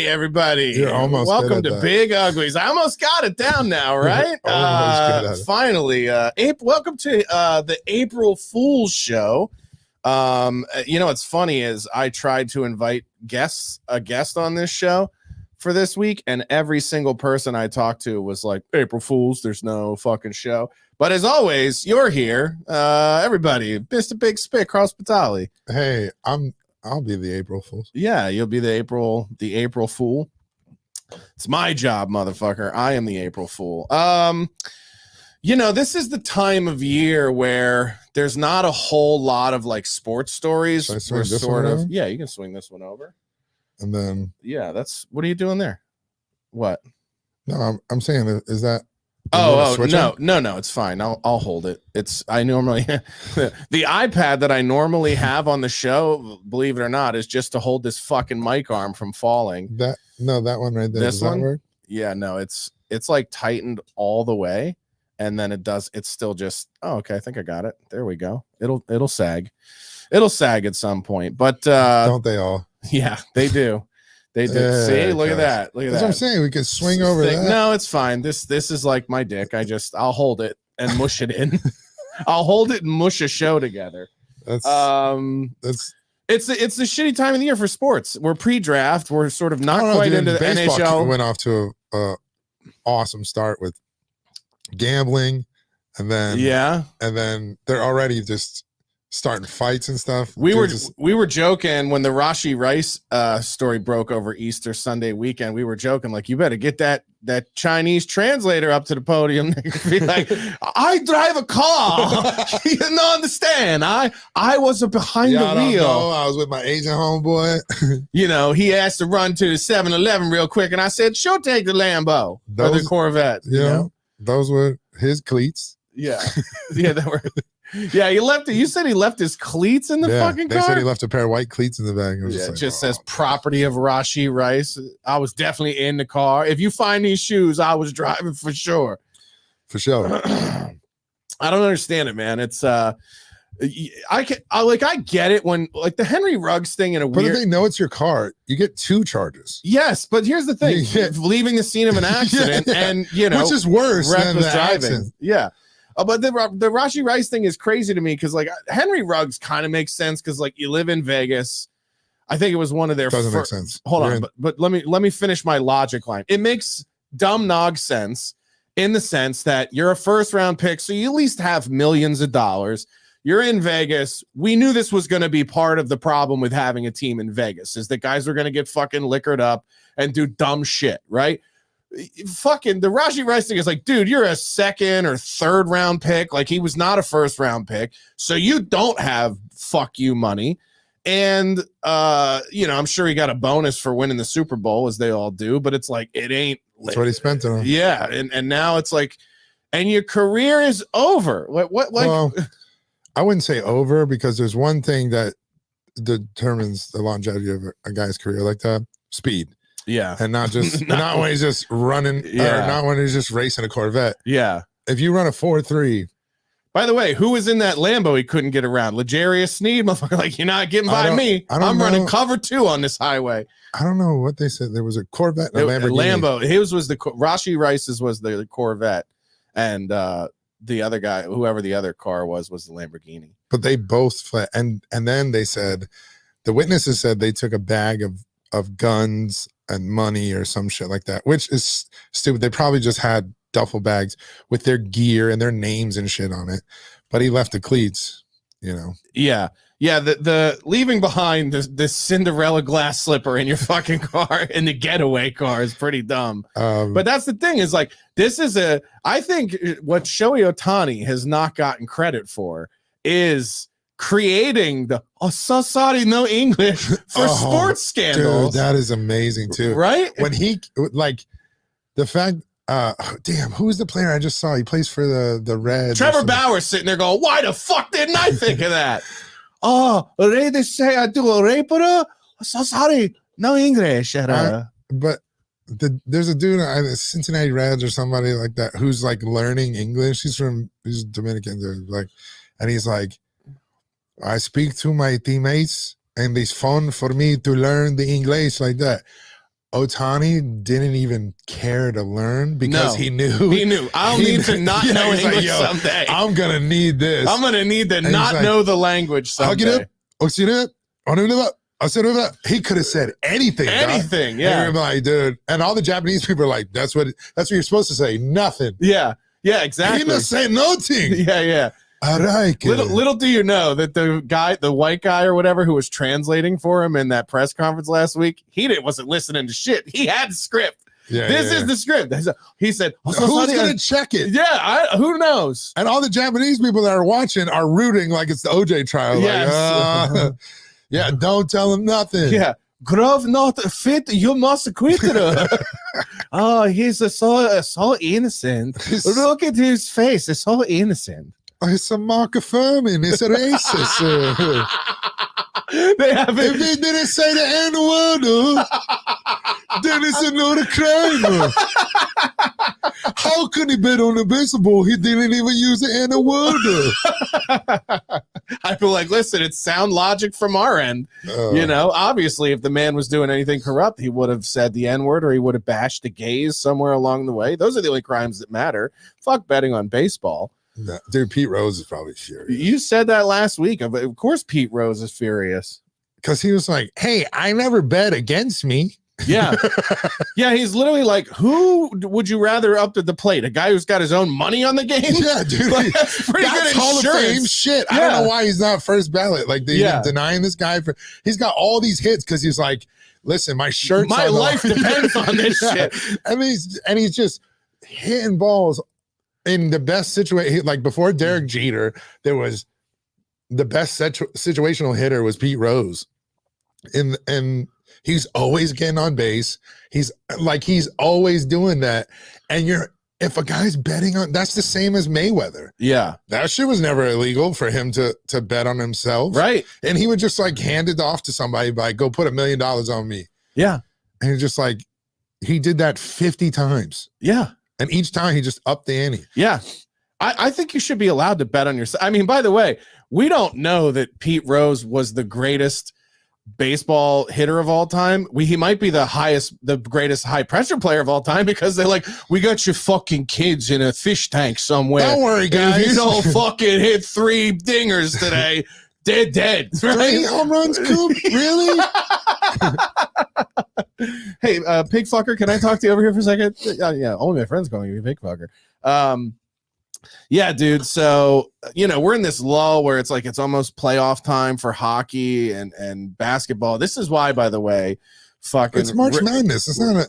Hey, everybody. You're almost welcome good to at that. Big Uglies. I almost got it down now, right? Almost good at it. Finally, welcome to the April Fool's show. What's funny is I tried to invite a guest on this show for this week, and every single person I talked to was like, April Fools, there's no fucking show. But as always, you're here. Everybody, Mr. Big Spit, Carl Spitali. Hey, I'll be the April Fool. Yeah, you'll be the April Fool. It's my job, motherfucker. I am the April Fool. This is the time of year where there's not a whole lot of like sports stories. We're sort of, yeah, you can swing this one over. And then, yeah, what are you doing there? What? No, I'm saying, is that? No, it's fine. I'll hold it. I normally the iPad that I normally have on the show, believe it or not, is just to hold this fucking mic arm from falling. That one right there. This does one? that work? Yeah, no, it's like tightened all the way, and then it's still just, oh, okay, I think I got it. There we go. It'll sag. It'll sag at some point, but don't they all? Yeah, they do. They do. Yeah, see, look at that. Look at That's that. what I'm saying. We could swing over that. No, it's fine. This is like my dick. I'll hold it and mush it in. I'll hold it and mush a show together. It's the shitty time of the year for sports. We're pre-draft. We're sort of not quite into the baseball NHL. Went off to a awesome start with gambling, and then they're already just starting fights and stuff. We were joking when the Rashi Rice story broke over Easter Sunday weekend. We were joking like, you better get that Chinese translator up to the podium. Be like, I drive a car. You don't understand. I was behind the wheel. I was with my Asian homeboy. He asked to run to the 7-Eleven real quick, and I said, sure, take the Lambo or the Corvette. Those were his cleats. Yeah, that were. Yeah, he left it. You said he left his cleats in the fucking car? They said he left a pair of white cleats in the back. It just says property of Rashi Rice. I was definitely in the car. If you find these shoes, I was driving for sure. For sure. I don't understand it, man. It's I get it when like the Henry Ruggs thing in a but weird. But if they know it's your car, you get 2 charges. Yes, but here's the thing: leaving the scene of an accident, and which is worse than the driving. Accident. Yeah. But the Rashi Rice thing is crazy to me because like Henry Ruggs kind of makes sense because like you live in Vegas. I think it was one of their doesn't make sense. Hold on, but let me finish my logic line. It makes dumb nog sense in the sense that you're a first round pick, so you at least have millions of dollars. You're in Vegas. We knew this was going to be part of the problem with having a team in Vegas is that guys are going to get fucking liquored up and do dumb shit, right? Fucking the Rashi Rice thing is like, dude, you're a 2nd or 3rd round pick. Like he was not a 1st round pick. So you don't have fuck you money. And I'm sure he got a bonus for winning the Super Bowl as they all do, but it's like, it ain't. That's what he spent on. Yeah. And now it's like, and your career is over. Well, I wouldn't say over because there's one thing that determines the longevity of a guy's career like that: speed. Yeah. And not when he's just running, or not when he's just racing a Corvette. Yeah. If you run a 4.3. By the way, who was in that Lambo he couldn't get around? L'Jarius Sneed, motherfucker, like, you're not getting by me. I'm running cover 2 on this highway. I don't know what they said. There was a Corvette and a Lamborghini. Lambo. His was Rashi Rice's was the Corvette. And the other guy, whoever the other car was the Lamborghini. But they both fled. And then they said, the witnesses said they took a bag of guns and money or some shit like that, which is stupid. They probably just had duffel bags with their gear and their names and shit on it, but he left the cleats, Yeah. The leaving behind this Cinderella glass slipper in your fucking car in the getaway car is pretty dumb. But that's the thing is like, I think what Shohei Ohtani has not gotten credit for is creating the so sorry no English for sports scandals. Dude, that is amazing too, right? When he like the fact, damn, who's the player I just saw? He plays for the Reds. Trevor Bauer sitting there going, "Why the fuck didn't I think of that?" They say I do a rapera. So sorry, no English. But there's a dude at Cincinnati Reds or somebody like that who's like learning English. He's Dominican, like, and he's like, I speak to my teammates and it's fun for me to learn the English like that. Otani didn't even care to learn because he knew. He knew. I'll need to not know English someday. I'm going to need this. I'm going to need to not know the language someday. He could have said anything. Anything, yeah. And you're like, dude. And all the Japanese people are like, that's what you're supposed to say. Nothing. Yeah, exactly. He didn't say nothing. Yeah. Little do you know that the white guy or whatever who was translating for him in that press conference last week, wasn't listening to shit. He had the script. This is the script. He said, who's going to check it? Yeah, who knows? And all the Japanese people that are watching are rooting like it's the OJ trial. Yes. Like, yeah, don't tell him nothing. Yeah. Grove not fit, you must quit it. Oh, he's so innocent. Look at his face. It's so innocent. It's a mark affirming. It's a racist. If he didn't say the N-word, then it's another crime. How could he bet on the baseball? He didn't even use the N-word. I feel like, listen, it's sound logic from our end. Obviously, if the man was doing anything corrupt, he would have said the N-word or he would have bashed the gays somewhere along the way. Those are the only crimes that matter. Fuck betting on baseball. No, dude, Pete Rose is probably furious. You said that last week. Of course, Pete Rose is furious. Because he was like, hey, I never bet against me. Yeah. Yeah, he's literally like, who would you rather up at the plate? A guy who's got his own money on the game? Yeah, dude. Like, that's pretty good Hall of Fame shit. Yeah. I don't know why he's not first ballot. Like, they're denying this guy. He's got all these hits because he's like, listen, my life depends on this shit. And he's just hitting balls in the best situation. Like, before Derek Jeter, there was the best situational hitter was Pete Rose. And he's always getting on base. He's always doing that. And if a guy's betting on, that's the same as Mayweather. Yeah. That shit was never illegal for him to bet on himself. Right. And he would just like hand it off to somebody by go put $1 million on me. Yeah. And just like, he did that 50 times. Yeah. And each time he just upped the ante. Yeah. I think you should be allowed to bet on yourself. I mean, by the way, we don't know that Pete Rose was the greatest baseball hitter of all time. He might be the greatest high pressure player of all time because they're like, we got your fucking kids in a fish tank somewhere. Don't worry, guys. If you don't fucking hit 3 dingers today, they're dead. Right? 3 home runs, Coop? Really? Hey, pig fucker, can I talk to you over here for a second? Yeah, only my friends calling you pig fucker. Yeah, dude. So, we're in this lull where it's like it's almost playoff time for hockey and basketball. This is why, by the way, fucking it's March Madness. It's not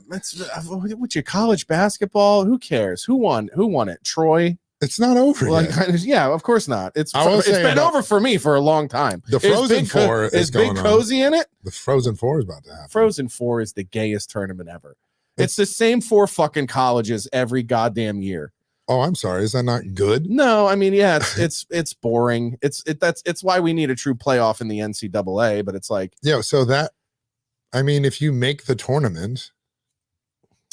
what's your college basketball? Who cares? Who won it? Troy? It's not over yet. Yeah, of course not. It's been over for me for a long time. The Frozen Four is Big Cozy in it. The Frozen Four is about to happen. Frozen Four is the gayest tournament ever. It's the same 4 fucking colleges every goddamn year. Oh, I'm sorry. Is that not good? No, I mean, yeah, it's boring. It's why we need a true playoff in the NCAA. But it's like, so that, I mean, if you make the tournament.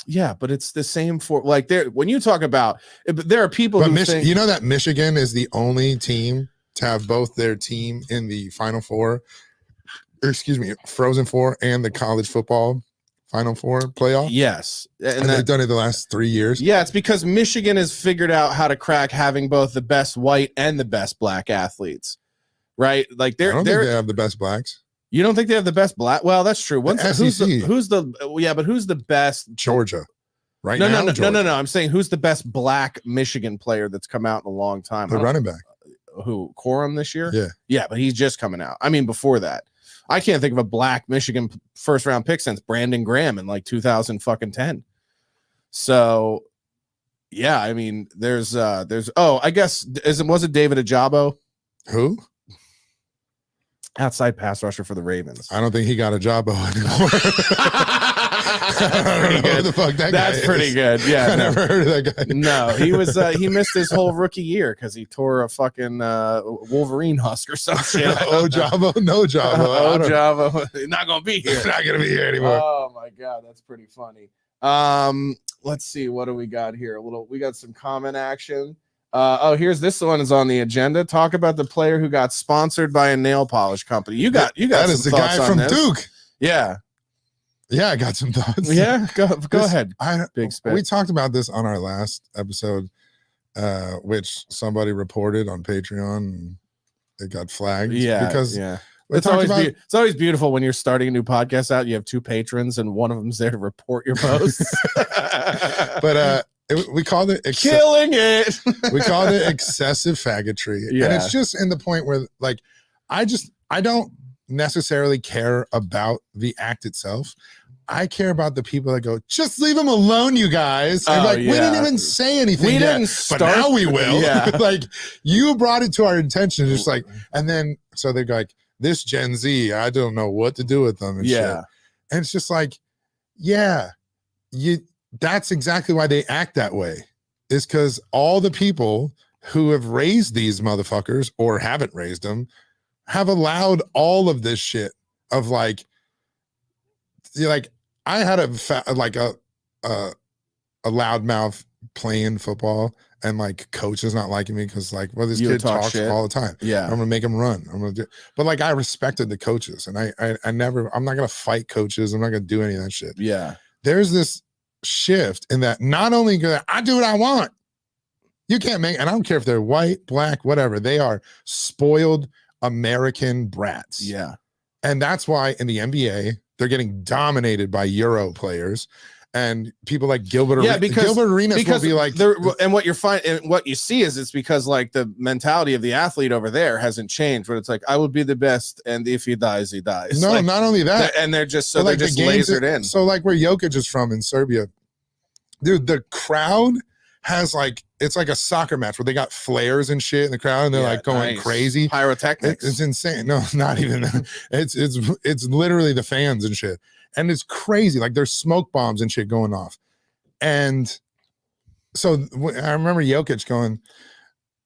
Yeah, but it's the same for like when you talk about, there are people who think, that Michigan is the only team to have both their team in the Final Four, Frozen Four, and the college football Final Four playoff. Yes, and they've done it the last 3 years. Yeah, it's because Michigan has figured out how to crack having both the best white and the best black athletes, right? Like I don't think they have the best blacks. You don't think they have the best black? Well, that's true. Who's the best? Georgia, right? No. I'm saying who's the best black Michigan player that's come out in a long time? The running back. Who? Corum this year? Yeah, but he's just coming out. I mean, before that, I can't think of a black Michigan first round pick since Brandon Graham in like 2010. So, yeah, I mean, there's I guess was it David Ajabo? Who? Outside pass rusher for the Ravens. I don't think he got a job anymore. I don't know who the fuck that guy is. That's pretty good. Yeah, I never heard of that guy. No, he was he missed his whole rookie year because he tore a fucking Wolverine husk or some shit. No Javo. Not gonna be here. Not gonna be here anymore. Oh my god, that's pretty funny. Let's see, what do we got here? We got some comment action. Here's this one is on the agenda. Talk about the player who got sponsored by a nail polish company. You got that is the guy from this. Duke. Yeah. Yeah, I got some thoughts. Yeah, go ahead. Big spit. We talked about this on our last episode, which somebody reported on Patreon. And it got flagged. Because it's always beautiful when you're starting a new podcast out. You have 2 patrons, and one of them's there to report your posts. But we called it killing it. We called it excessive faggotry, and it's just in the point where, like, I don't necessarily care about the act itself. I care about the people that go, just leave them alone, you guys. And we didn't even say anything we yet, didn't start, but now we will. Yeah. Like, you brought it to our attention, just like, and then so they're like, this Gen Z, I don't know what to do with them and shit. And it's just like, that's exactly why they act that way, is because all the people who have raised these motherfuckers or haven't raised them have allowed all of this shit of like I had a loudmouth playing football, and like coach is not liking me because like, well, this kid talks shit all the time. Yeah, I'm gonna make him run. I'm gonna do, but like I respected the coaches, and I'm not gonna fight coaches. I'm not gonna do any of that shit. Yeah, there's this shift in that not only I do what I want. You can't make, and I don't care if they're white, black, whatever. They are spoiled American brats. Yeah, and that's why in the NBA they're getting dominated by Euro players. And people like Gilbert Arenas will be like, and what what you see is it's because like the mentality of the athlete over there hasn't changed. But it's like, I will be the best, and if he dies, he dies. No, like, not only that, and they're just lasered in. So like where Jokic is from in Serbia, dude, the crowd has like, it's like a soccer match where they got flares and shit in the crowd, and they're like going crazy, pyrotechnics. It's insane. No, not even. It's literally the fans and shit. And it's crazy. Like there's smoke bombs and shit going off. And so I remember Jokic going,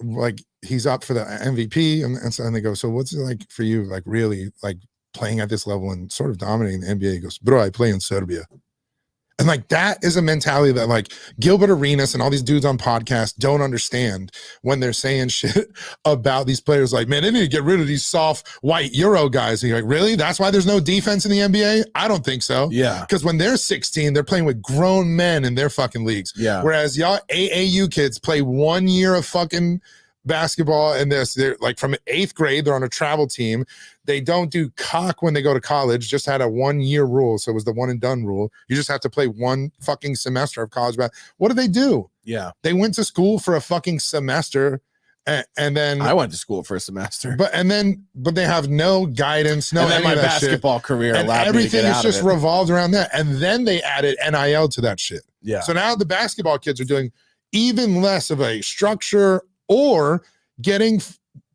like, he's up for the MVP. And they go, so what's it like for you? Like really like playing at this level and sort of dominating the NBA? He goes, bro, I play in Serbia. And like, that is a mentality that like Gilbert Arenas and all these dudes on podcasts don't understand when they're saying shit about these players. Like, man, they need to get rid of these soft white Euro guys. And you're like, really? That's why there's no defense in the NBA? I don't think so. Yeah. Because when they're 16, they're playing with grown men in their fucking leagues. Yeah. Whereas y'all AAU kids play 1 year of fucking basketball, and they're like from 8th grade, they're on a travel team. They don't do cock when they go to college. Just had a 1 year rule, so it was the one and done rule. You just have to play one fucking semester of college basketball. What do they do? Yeah, they went to school for a fucking semester, and then I went to school for a semester. But they have no guidance, no. And then my basketball career, and everything is just revolved around that. And then they added NIL to that shit. Yeah. So now the basketball kids are doing even less of a structure, or getting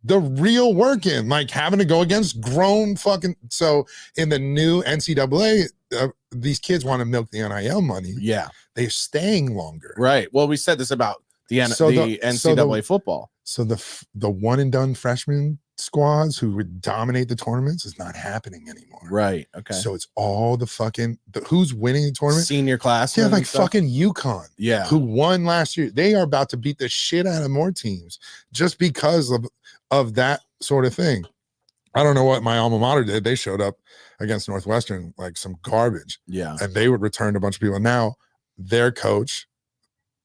the real work in, like having to go against grown fucking. So in the new NCAA, these kids want to milk the NIL money. Yeah, they're staying longer. Right. Well, we said this about the NCAA football. So the one and done freshman squads who would dominate the tournaments is not happening anymore. Right. Okay. So it's all the fucking who's winning the tournament? Senior class. Yeah, like fucking UConn. Yeah. Who won last year? They are about to beat the shit out of more teams just because of that sort of thing. I don't know what my alma mater did. They showed up against Northwestern like some garbage. Yeah. And they would return a bunch of people. Now their coach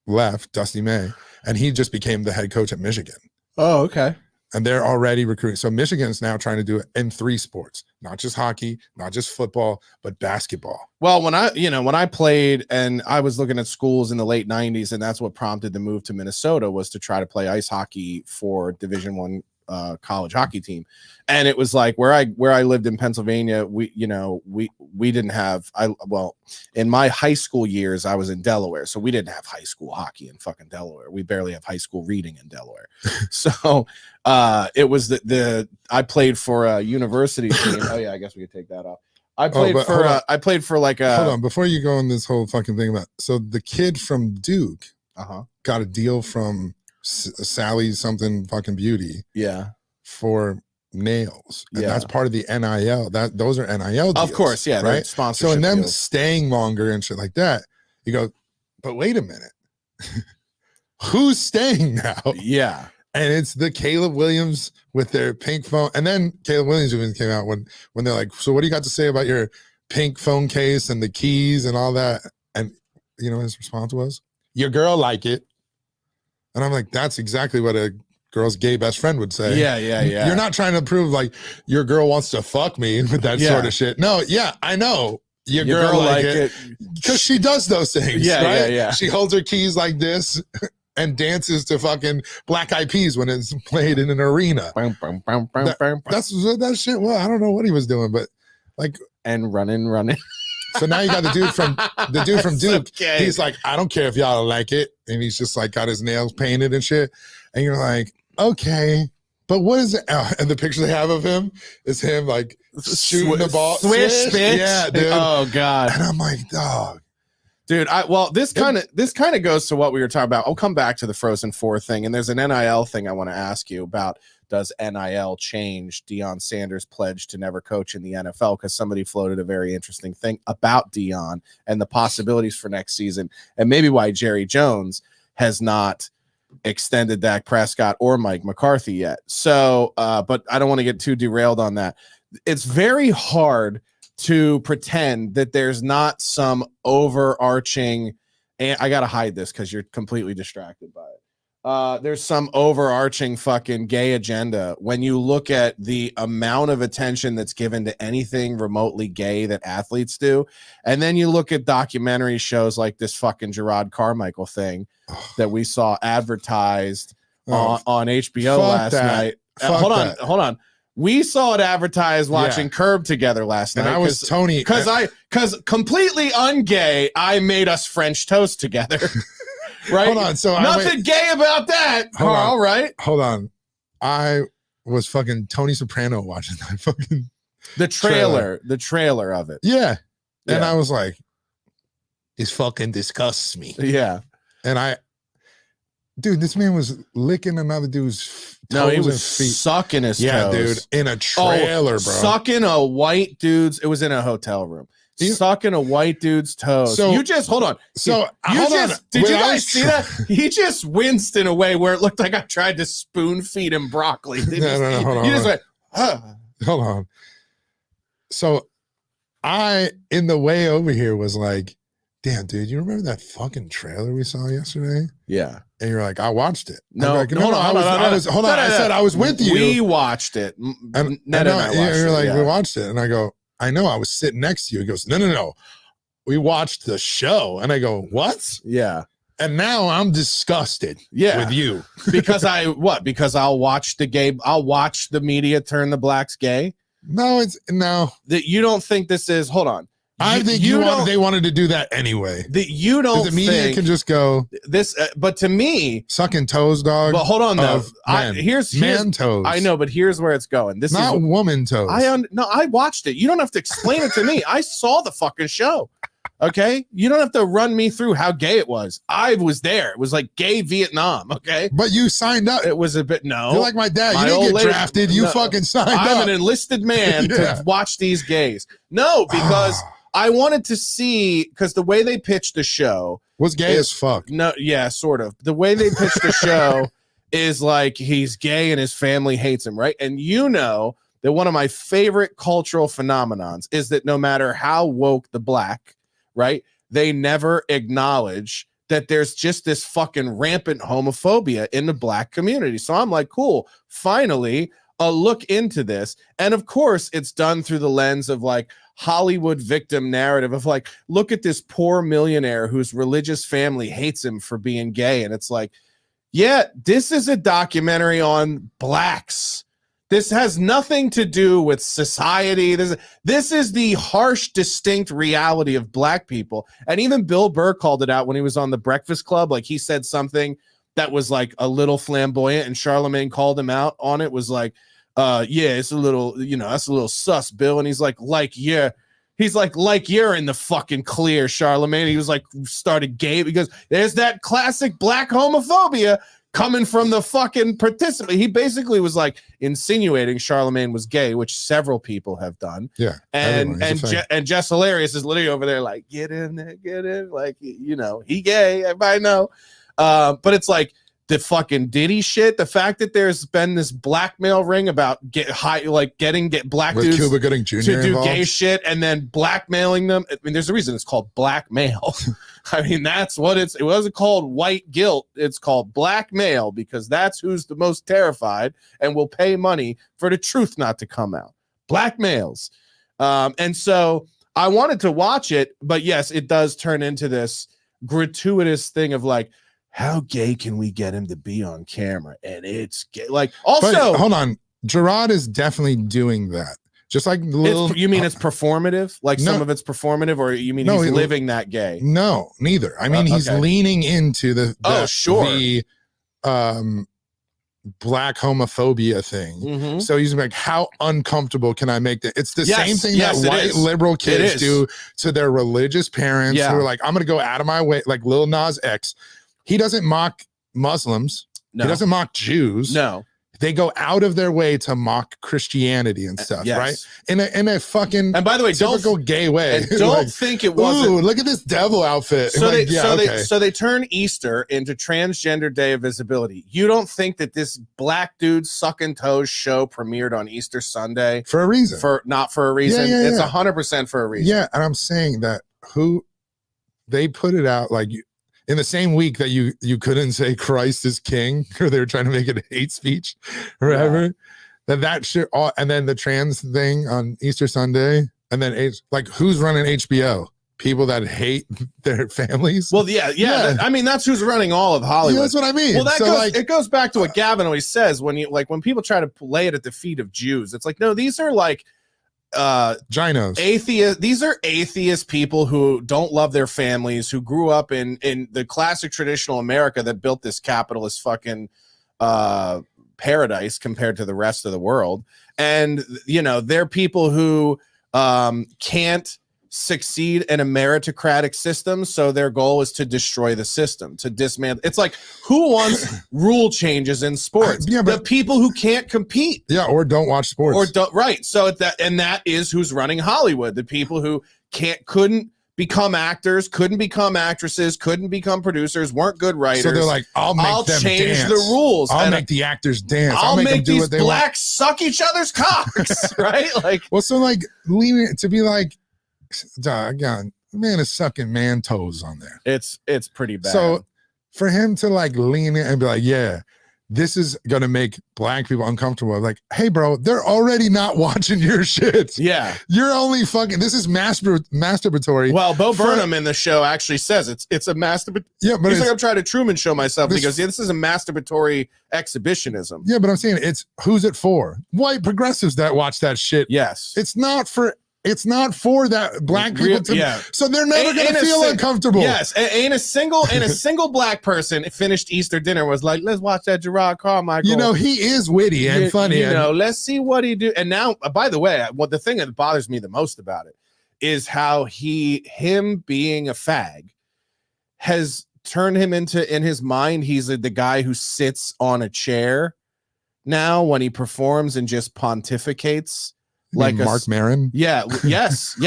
left, Dusty May, and he just became the head coach at Michigan. Oh, okay. And they're already recruiting. So Michigan is now trying to do it in 3 sports, not just hockey, not just football, but basketball. Well, when I played, and I was looking at schools in the late 90s, and that's what prompted the move to Minnesota, was to try to play ice hockey for Division I college hockey team. And it was like where I lived in Pennsylvania, we didn't have, in my high school years, I was in Delaware. So we didn't have high school hockey in fucking Delaware. We barely have high school reading in Delaware. So it was I played for a university team. Oh yeah, I guess we could take that off. I played for like a. Hold on, before you go on this whole fucking thing about, so the kid from Duke got a deal from Sally something fucking beauty. Yeah. For nails. And that's part of the NIL. Those are NIL deals. Of course, yeah. Right. Sponsorship. So in them deals. staying longer and shit like that, you go, but wait a minute. Who's staying now? Yeah. And it's the Caleb Williams with their pink phone. And then Caleb Williams even came out when they're like, so what do you got to say about your pink phone case and the keys and all that. And you know, his response was, "Your girl like it." And I'm like, that's exactly what a girl's gay best friend would say. Yeah. You're not trying to prove like your girl wants to fuck me with that sort of shit. No, yeah, I know. Your girl like it. Because she does those things. Yeah. She holds her keys like this and dances to fucking Black Eyed Peas when it's played in an arena. That's that shit. Well, I don't know what he was doing, but like, and running. So now you got the dude from Duke. Okay. He's like, I don't care if y'all don't like it. And he's just like got his nails painted and shit. And you're like, okay, but what is it? And the picture they have of him is him like shooting the ball. Swish, bitch. Yeah, dude. Oh God. And I'm like, dog. Dude, this kind of goes to what we were talking about. I'll come back to the Frozen 4 thing, and there's an NIL thing I want to ask you about. Does NIL change Deion Sanders' pledge to never coach in the NFL? Because somebody floated a very interesting thing about Deion and the possibilities for next season, and maybe why Jerry Jones has not extended Dak Prescott or Mike McCarthy yet. So, but I don't want to get too derailed on that. It's very hard to pretend that there's not some overarching, and I got to hide this because you're completely distracted by it. There's some overarching fucking gay agenda when you look at the amount of attention that's given to anything remotely gay that athletes do. And then you look at documentary shows like this fucking Jerrod Carmichael thing that we saw advertised on HBO last night. Hold on. We saw it advertised watching Curb together last night. And I was Tony. Because completely ungay, I made us French toast together. Right. Hold on. So nothing gay about that, Carl. Right. Hold on. I was fucking Tony Soprano watching that fucking the trailer of it. Yeah. And I was like, this fucking disgusts me. Yeah. And dude, this man was licking another dude's toes. No, he was and feet. Sucking his toes. Dude, in a trailer, bro. Sucking a white dude's. It was in a hotel room. Sucking a white dude's toes. So you just hold on. So did you guys see that? He just winced in a way where it looked like I tried to spoon feed him broccoli. No, hold on. You just went, Hold on. So in the way over here was like, damn, dude, you remember that fucking trailer we saw yesterday? Yeah. And you're like, I watched it. No, like, hold on. I said I was with you. We watched it. And you're like, we watched it. And I go, I know, I was sitting next to you. He goes, no. We watched the show. And I go, what? Yeah. And now I'm disgusted with you. Because I'll watch the media turn the blacks gay. No. That you don't think this is, hold on. I think they wanted to do that anyway. That you don't the media can just go this, but to me, sucking toes, dog. But hold on, though. Here's man toes. I know, but here's where it's going. This not is woman toes. I watched it. You don't have to explain it to me. I saw the fucking show. Okay, you don't have to run me through how gay it was. I was there. It was like gay Vietnam. Okay, but you signed up. It was a bit You're like my dad. You didn't get drafted. You fucking signed up. I'm an enlisted man to watch these gays. No, because. I wanted to see, because the way they pitched the show was gay as fuck. No, yeah, sort of. The way they pitched the show is like he's gay and his family hates him, right? And you know that one of my favorite cultural phenomenons is that no matter how woke the black, right, they never acknowledge that there's just this fucking rampant homophobia in the black community. So I'm like, cool, finally a look into this. And of course, it's done through the lens of like Hollywood victim narrative of like, look at this poor millionaire whose religious family hates him for being gay. And it's like, yeah, this is a documentary on blacks. This has nothing to do with society. This is the harsh, distinct reality of black people. And even Bill Burr called it out when he was on The Breakfast Club. Like he said something that was like a little flamboyant, and Charlemagne called him out on it. Was like, yeah, it's a little, that's a little sus, Bill. And he's like you're in the fucking clear, Charlemagne. He was like, started gay because there's that classic black homophobia coming from the fucking participant. He basically was like insinuating Charlemagne was gay, which several people have done. Yeah. And Jess Hilarious is literally over there like, get in there, like, he gay, everybody know. But it's like, the fucking Diddy shit, the fact that there's been this blackmail ring about getting black With dudes Cuba Gooding Jr. to do involved? gay shit and then blackmailing them. I mean, there's a reason it's called blackmail. I mean, that's what it wasn't called white guilt. It's called blackmail because that's who's the most terrified and will pay money for the truth not to come out. Blackmails. And so I wanted to watch it, but yes, it does turn into this gratuitous thing of like, how gay can we get him to be on camera? And it's gay. Like, also, but hold on, Jerrod is definitely doing that. Just like you mean it's performative? Like some of it's performative, or you mean he's living that gay? No, neither. I mean, he's leaning into the black homophobia thing. Mm-hmm. So he's like, how uncomfortable can I make that? It's the same thing that white liberal kids do to their religious parents who are like, I'm going to go out of my way, like Lil Nas X. He doesn't mock Muslims. No. He doesn't mock Jews. No. They go out of their way to mock Christianity and stuff, right? In a fucking, and by the way, typical gay way. And don't think it wasn't. Ooh, look at this devil outfit. So they turn Easter into Transgender Day of Visibility. You don't think that this black dude sucking toes show premiered on Easter Sunday for a reason? Not for a reason. It's 100% for a reason. Yeah, and I'm saying that they put it out like in the same week that you couldn't say Christ is king, or they were trying to make it a hate speech or whatever, that shit, and then the trans thing on Easter Sunday, and then like who's running HBO? People that hate their families. Well, yeah. I mean, that's who's running all of Hollywood. Yeah, that's what I mean. Well, it goes back to what Gavin always says when people try to lay it at the feet of Jews. It's like, no, these are like ginos, atheist. These are atheist people who don't love their families, who grew up in the classic traditional America that built this capitalist fucking paradise compared to the rest of the world. And they're people who can't succeed in a meritocratic system, so their goal is to destroy the system, to dismantle. It's like, who wants rule changes in sports? The people who can't compete, or don't watch sports, or don't. Right. So that is who's running Hollywood. The people who couldn't become actors, couldn't become actresses, couldn't become producers, weren't good writers. So they're like, I'll change dance. the rules. I'll make the actors dance. I'll make them do these what they blacks suck each other's cocks. Right? Like, well, so like leaving it to be like, God, man is sucking man toes on there. It's pretty bad. So for him to like lean in and be like, yeah, this is gonna make black people uncomfortable. Like, hey, bro, they're already not watching your shit. Yeah, you're only fucking. This is masturbatory. Well, Bo Burnham in the show actually says it's a masturbatory. Yeah, but he's like, I'm trying to Truman Show myself because this is a masturbatory exhibitionism. Yeah, but I'm saying who's it for? White progressives that watch that shit. Yes, it's not for that black people so they're never gonna feel uncomfortable. Yes, ain't a single black person finished Easter dinner was like, let's watch that Jerrod Carmichael. He is witty and funny. Let's see what he do. And now, by the way, the thing that bothers me the most about it is how him being a fag has turned him into, in his mind, he's the guy who sits on a chair now when he performs and just pontificates. Like Mark Maron? Yeah, yes.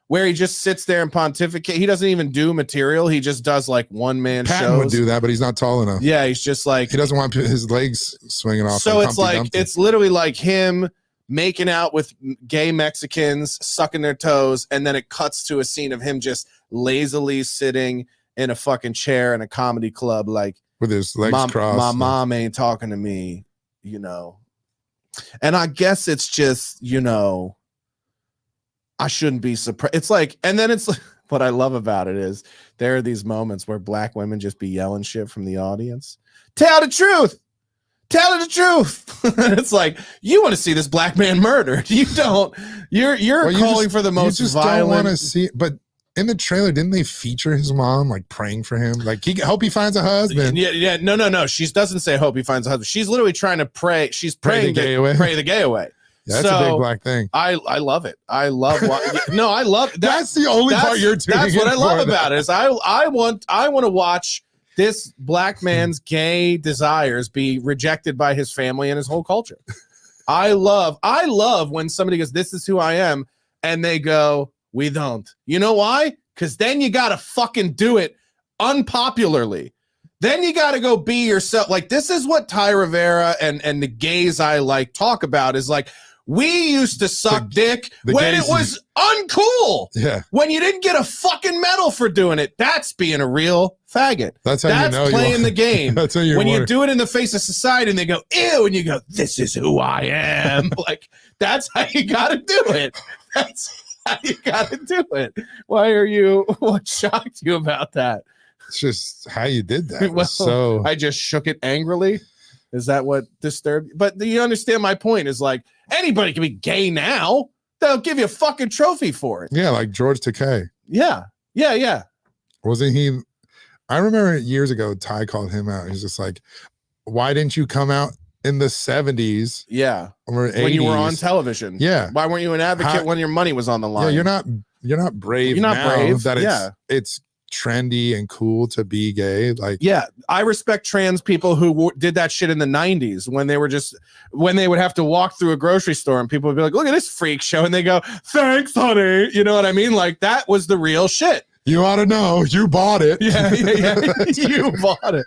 Where he just sits there and pontificate. He doesn't even do material. He just does like one-man shows. Patton would do that, but he's not tall enough. Yeah, he's just like... He doesn't want his legs swinging off. So it's like, it's literally like him making out with gay Mexicans, sucking their toes, and then it cuts to a scene of him just lazily sitting in a fucking chair in a comedy club, like... With his legs crossed. My mom ain't talking to me, And I guess it's just, I shouldn't be surprised. It's like, and then it's like, what I love about it is there are these moments where black women just be yelling shit from the audience. Tell the truth. Tell the truth. It's like, you want to see this black man murdered. You don't. You're calling for the most you just violent. Don't want to see it, but in the trailer, didn't they feature his mom like praying for him? Like, hope he finds a husband. Yeah. No. She doesn't say hope he finds a husband. She's literally trying to pray. She's praying pray the gay away. Yeah, that's a big black thing. I love it. I love I love that's the only part you're tuning in. That's what I love about it. Is I want to watch this black man's gay desires be rejected by his family and his whole culture. I love when somebody goes, this is who I am, and they go, we don't. You know why? Because then you got to fucking do it unpopularly. then you got to go be yourself. Like, this is what Ty Rivera and the gays I like talk about is like, we used to suck dick when it was uncool. Yeah. When you didn't get a fucking medal for doing it. That's being a real faggot. That's how That's you know playing the game. That's how you when you do it in the face of society and they go, ew, and you go, this is who I am. Like, that's how you got to do it. That's how you got to do it. What shocked you about that? It's just how you did that. Well, so I just shook it angrily. Is that what disturbed you? But you understand my point is like, anybody can be gay now. They'll give you a fucking trophy for it. yeah, like George Takei. Yeah. Wasn't he? I remember years ago, Ty called him out. He's just like, why didn't you come out in the 70s? Yeah. Or 80s? When you were on television. Yeah. Why weren't you an advocate when your money was on the line? Yeah, you're not brave. You're not now brave. That it's trendy and cool to be gay. Like, yeah, I respect trans people who did that shit in the 90s when they would have to walk through a grocery store and people would be like, look at this freak show. And they go, thanks, honey. You know what I mean? Like, that was the real shit. You ought to know. You bought it. Yeah. You bought it.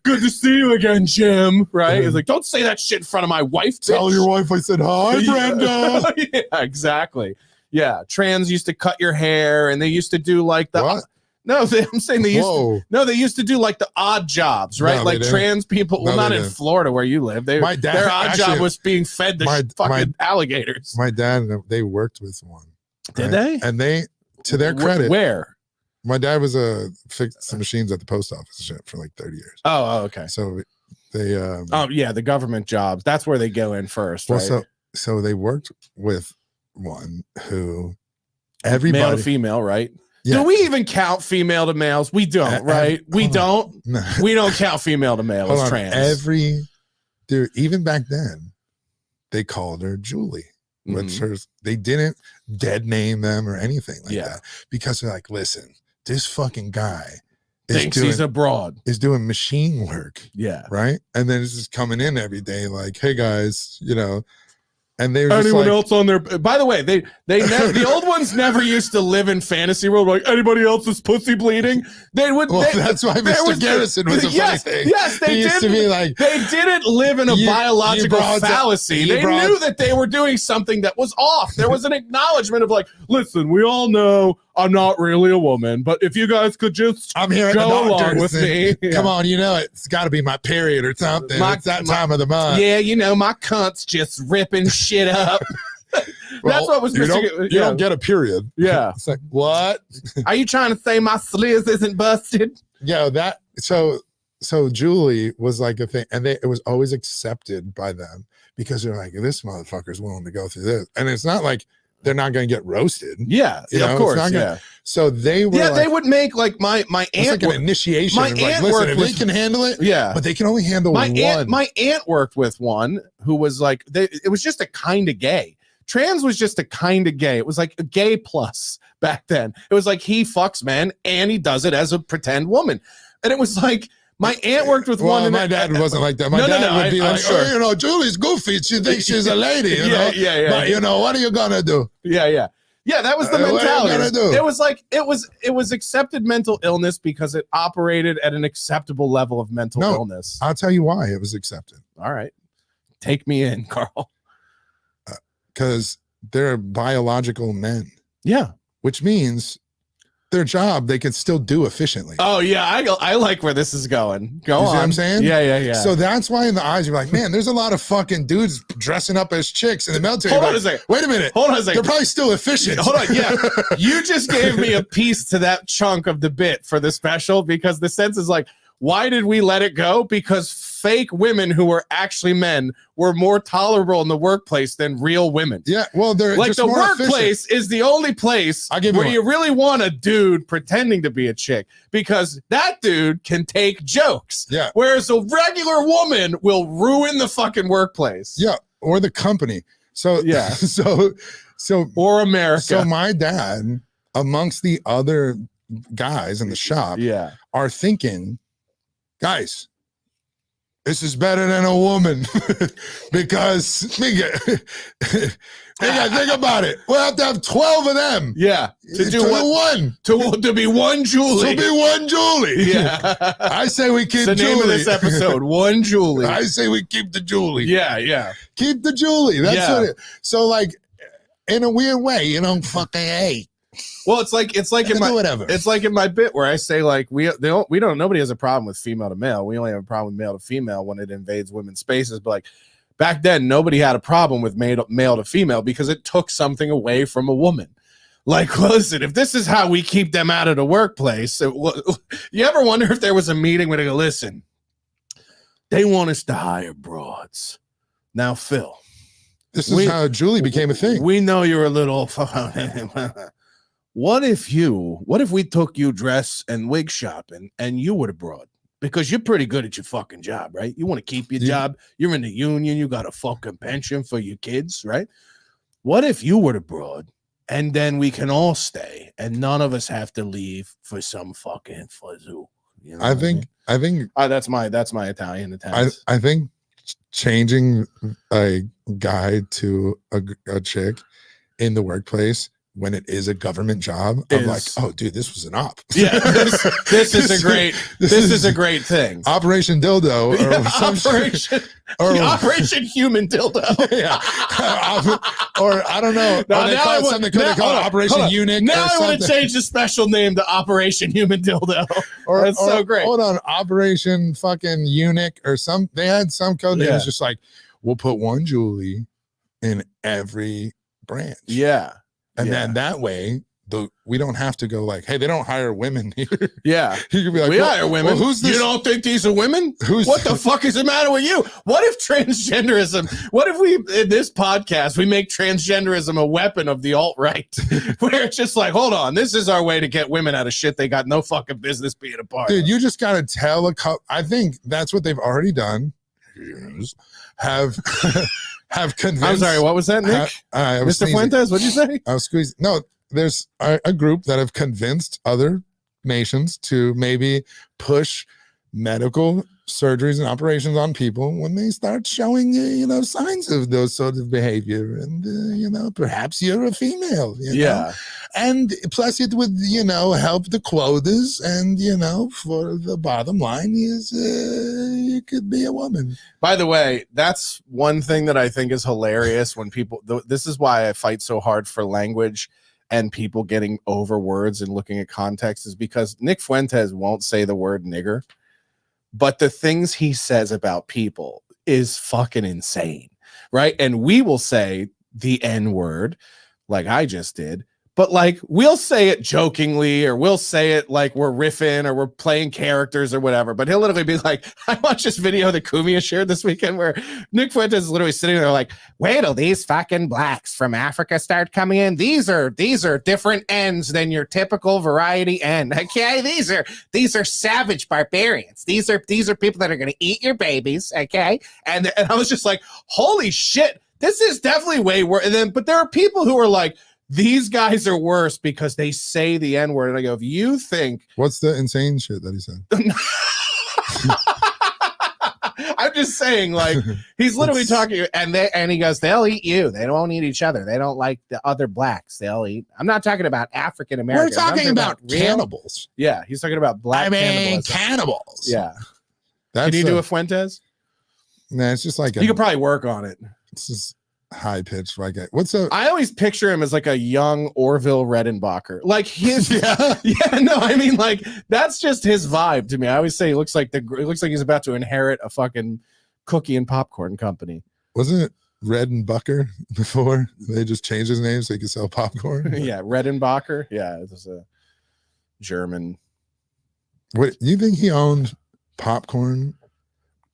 Good to see you again, Jim. Right? It's like, don't say that shit in front of my wife. Tell your wife I said hi, Brenda. Yeah, exactly. Yeah. Trans used to cut your hair and they used to do like the... What? No, I'm saying they used to do like the odd jobs, right? No, like trans people. Well, not in Florida where you live. Their odd job was being fed the fucking alligators. My dad, they worked with one. Did they? And they, to their credit, where? My dad was fixed some machines at the post office shit for like 30 years. Oh, okay. So they. The government jobs. That's where they go in first. Well, right? so they worked with one who everybody male to female, right? Yeah. Do we even count female to males? We don't, right? We don't. No. We don't count female to male as trans. Dude, even back then, they called her Julie. Which they didn't dead name them or anything like that because they're like, listen, this fucking guy thinks he's a broad, is doing machine work, right? And then it's just coming in every day, like, hey guys, And they were anyone else on there? By the way, they never, the old ones never used to live in fantasy world. Like, anybody else's pussy bleeding? They would. Well, that's why Mr. Garrison was a funny thing. Yes, they used to be like, they didn't live in a biological fallacy. They knew that they were doing something that was off. There was an acknowledgement of like, listen, we all know I'm not really a woman, but if you guys could just I'm here go along with me. Come on, it's got to be my period or something. It's that time of the month. Yeah, my cunt's just ripping shit up. That's what was missing. You don't get a period. Yeah. It's like, what? Are you trying to say my sliz isn't busted? Yeah, so Julie was like a thing, and it was always accepted by them because they're like, this motherfucker's willing to go through this. And it's not like they're not going to get roasted. Yeah, of course. So they were they would make like my aunt. It's like an initiation. My aunt worked if they can handle it, but they can only handle one. My aunt worked with one who was like, it was just a kind of gay. Trans was just a kind of gay. It was like a gay plus back then. It was like he fucks men and he does it as a pretend woman. And it was like, my aunt worked with one. And my dad wasn't like that. My dad would be like, sure. oh, Julie's goofy. She thinks she's a lady. Yeah. But what are you going to do? Yeah. Yeah, that was the mentality. What are you gonna do? It was like, it was accepted mental illness because it operated at an acceptable level of mental illness. I'll tell you why it was accepted. All right. Take me in, Carl. Because they're biological men. Yeah. Which means their job they can still do efficiently. Oh, yeah. I like where this is going. Go on. See what I'm saying? Yeah. So that's why in the eyes, you're like, man, there's a lot of fucking dudes dressing up as chicks in the military. Hold on a second. Wait a minute. Hold on a second. They're probably still efficient. Hold on. Yeah. You just gave me a piece to that chunk of the bit for the special because the sense is like, why did we let it go? Because fake women who were actually men were more tolerable in the workplace than real women. Yeah, well, they're like just the more workplace efficient. is the only place where you really want a dude pretending to be a chick because that dude can take jokes. Yeah. Whereas a regular woman will ruin the fucking workplace. Yeah, or the company. So yeah. So or America. So my dad, amongst the other guys in the shop, are thinking, guys, this is better than a woman because nigga, think about it. We'll have to have 12 of them. Yeah. To do one. To be one Julie. To be one Julie. Yeah. I say we keep the Julie. name of this episode, one Julie. I say we keep the Julie. Yeah. Keep the Julie. That's what it. So like, in a weird way, you don't fucking hate. Well, it's like in my whatever. It's like in my bit where I say like nobody has a problem with female to male. We only have a problem with male to female when it invades women's spaces. But like back then, nobody had a problem with male to female because it took something away from a woman. Like, listen, if this is how we keep them out of the workplace, you ever wonder if there was a meeting where they go, listen, they want us to hire broads. Now, Phil. This is how Julie became a thing. We know you're a little. What if we took you dress and wig shopping and you were the broad? Because you're pretty good at your fucking job, right? You want to keep your job. You're in the union. You got a fucking pension for your kids, right? What if you were the broad and then we can all stay and none of us have to leave for some fucking fazoo? You know I think that's my Italian attempts. I think changing a guy to a chick in the workplace when it is a government job, I'm like, oh, dude, this was an op. Yeah, this is a great thing. Operation Dildo, or Operation Human Dildo. Yeah, or I don't know. Now, they call it something. They call it Operation Eunuch. Now I want to change the special name to Operation Human Dildo. That's so great. Hold on, Operation fucking Eunuch or some. They had some code that was just like, we'll put one Julie in every branch. Yeah. And then that way, we don't have to go like, hey, they don't hire women here. Yeah. You could be like, we hire women. Well, who's this? You don't think these are women? What the fuck is the matter with you? What if transgenderism, what if we, in this podcast, we make transgenderism a weapon of the alt-right? Where it's just like, hold on, this is our way to get women out of shit they got no fucking business being a part of. Dude, you just got to tell a couple. I think that's what they've already done. Have convinced. I'm sorry, what was that, Nick? Mr. Fuentes, what'd you say? I was squeezing. No, there's a group that have convinced other nations to maybe push medical surgeries and operations on people when they start showing signs of those sort of behavior, and perhaps you're a female. Know? And plus it would help the quotas, and for the bottom line is you could be a woman. By the way, that's one thing that I think is hilarious when people. This is why I fight so hard for language and people getting over words and looking at context, is because Nick Fuentes won't say the word nigger. But the things he says about people is fucking insane, right? And we will say the N-word like I just did, but like we'll say it jokingly, or we'll say it like we're riffing or we're playing characters or whatever. But he'll literally be like, I watched this video that Kumia shared this weekend where Nick Fuentes is literally sitting there like, wait till these fucking blacks from Africa start coming in. These are different ends than your typical variety end. Okay, these are savage barbarians. These are people that are going to eat your babies. Okay, and I was just like, holy shit, this is definitely way worse. But there are people who are like, these guys are worse because they say the N-word. And I go, if you think... What's the insane shit that he said? I'm just saying, like, he's literally talking, and he goes, they'll eat you. They don't eat each other. They don't like the other blacks. They'll eat... I'm not talking about African Americans. We're talking about cannibals. Yeah, he's talking about black cannibals. Yeah. Can you do a Fuentes? Nah, it's just like... You could probably work on it. It's just... high pitched like I always picture him as like a young Orville Redenbacher, like his I mean, like that's just his vibe to me. I always say he looks like he's about to inherit a fucking cookie and popcorn company. Wasn't it Redenbacher before they just changed his name so he could sell popcorn? Yeah, Redenbacher. Yeah, it was a German. What you think he owned popcorn,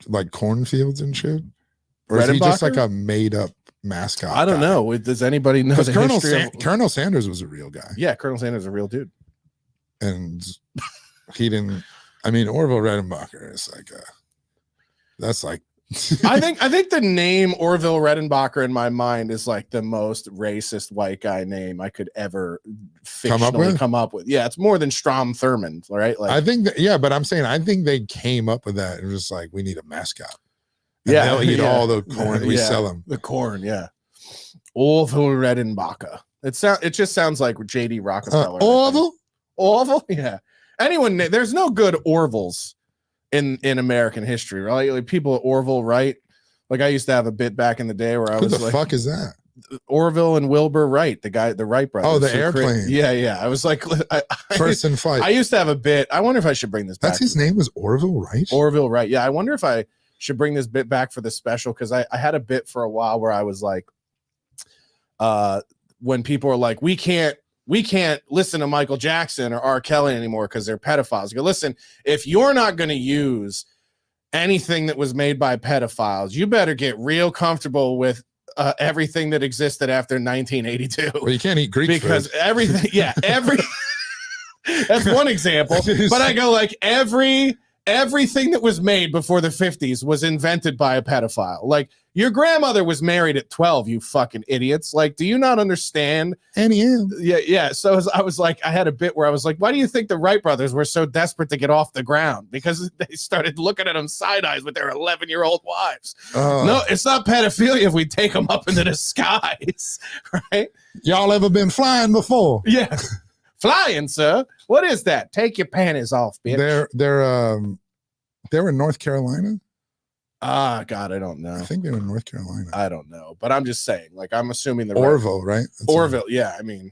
like cornfields and shit, or is he just like a made up mascot? I don't know. Does anybody know the history of... Colonel Sanders was a real guy. Yeah, Colonel Sanders is a real dude. And he didn't... I mean, Orville Redenbacher is like that's like... I think the name Orville Redenbacher in my mind is like the most racist white guy name I could ever fictionally come up with. Yeah, it's more than Strom Thurmond, right? Like, I think that, yeah, but I'm saying I think they came up with that and just like, we need a mascot. And they'll eat all the corn we Yeah, sell them. The corn, yeah. Orville Redenbacher. It just sounds like J.D. Rockefeller. Orville? Orville? Yeah. Anyone, there's no good Orvilles in American history, right? Like people at Orville, right? Like I used to have a bit back in the day where I was like, who the fuck is that? Orville and Wilbur Wright, the Wright brothers. Oh, the airplane. Yeah. I was like, First in Flight. I used to have a bit. I wonder if I should bring this back. That's his name was Orville Wright? Orville Wright. Yeah. I wonder if I should bring this bit back for the special, because I had a bit for a while where I was like, when people are like, we can't listen to Michael Jackson or R. Kelly anymore because they're pedophiles. You go, listen, if you're not going to use anything that was made by pedophiles, you better get real comfortable with everything that existed after 1982. Well, you can't eat Greek because food. Everything, yeah, that's one example. But I go like everything that was made before the 50s was invented by a pedophile. Like your grandmother was married at 12, you fucking idiots. Like, do you not understand? Yeah. So I was like, I had a bit where I was like, why do you think the Wright brothers were so desperate to get off the ground? Because they started looking at them side eyes with their 11-year-old wives. No, it's not pedophilia if we take them up into the skies, right? Y'all ever been flying before? Yeah. Flying, sir. What is that? Take your panties off, bitch. They were in North Carolina. God, I don't know. I think they were in North Carolina. I don't know, but I'm just saying. Like, I'm assuming the Orville, right? Orville, yeah. I mean,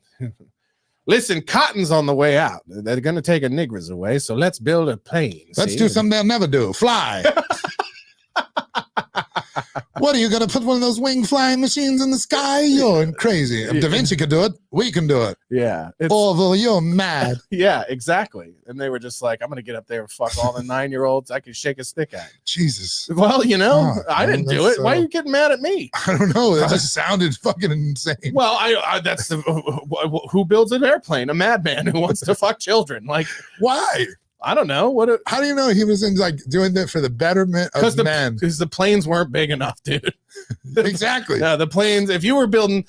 listen, cotton's on the way out. They're going to take a niggers away, so let's build a plane. Let's do something they'll never do. Fly. What are you going to put one of those wing flying machines in the sky? You're crazy. If Da Vinci could do it, we can do it. Yeah. Orville, you're mad. Yeah, exactly. And they were just like, I'm going to get up there and fuck all the 9-year-olds I can shake a stick at. Jesus. Well, I didn't do it. Why are you getting mad at me? I don't know. That just sounded fucking insane. Well, that's who builds an airplane? A madman who wants to fuck children. Like, why? I don't know. How do you know he was in like doing that for the betterment of men? Because the planes weren't big enough, dude. Exactly. No, the planes. If you were building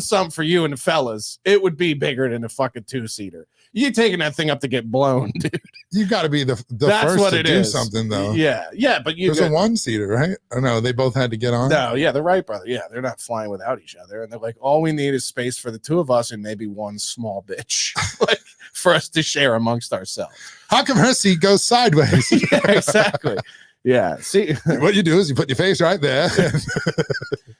something for you and the fellas, it would be bigger than a fucking 2-seater. You taking that thing up to get blown, dude. You got to be the first to do something, though. Yeah, but there's a 1-seater, right? Oh no, they both had to get on. No, yeah, the Wright brothers. Yeah, they're not flying without each other, and they're like, all we need is space for the two of us and maybe one small bitch, like for us to share amongst ourselves. How come her seat goes sideways? Yeah, exactly. Yeah. See, what you do is you put your face right there.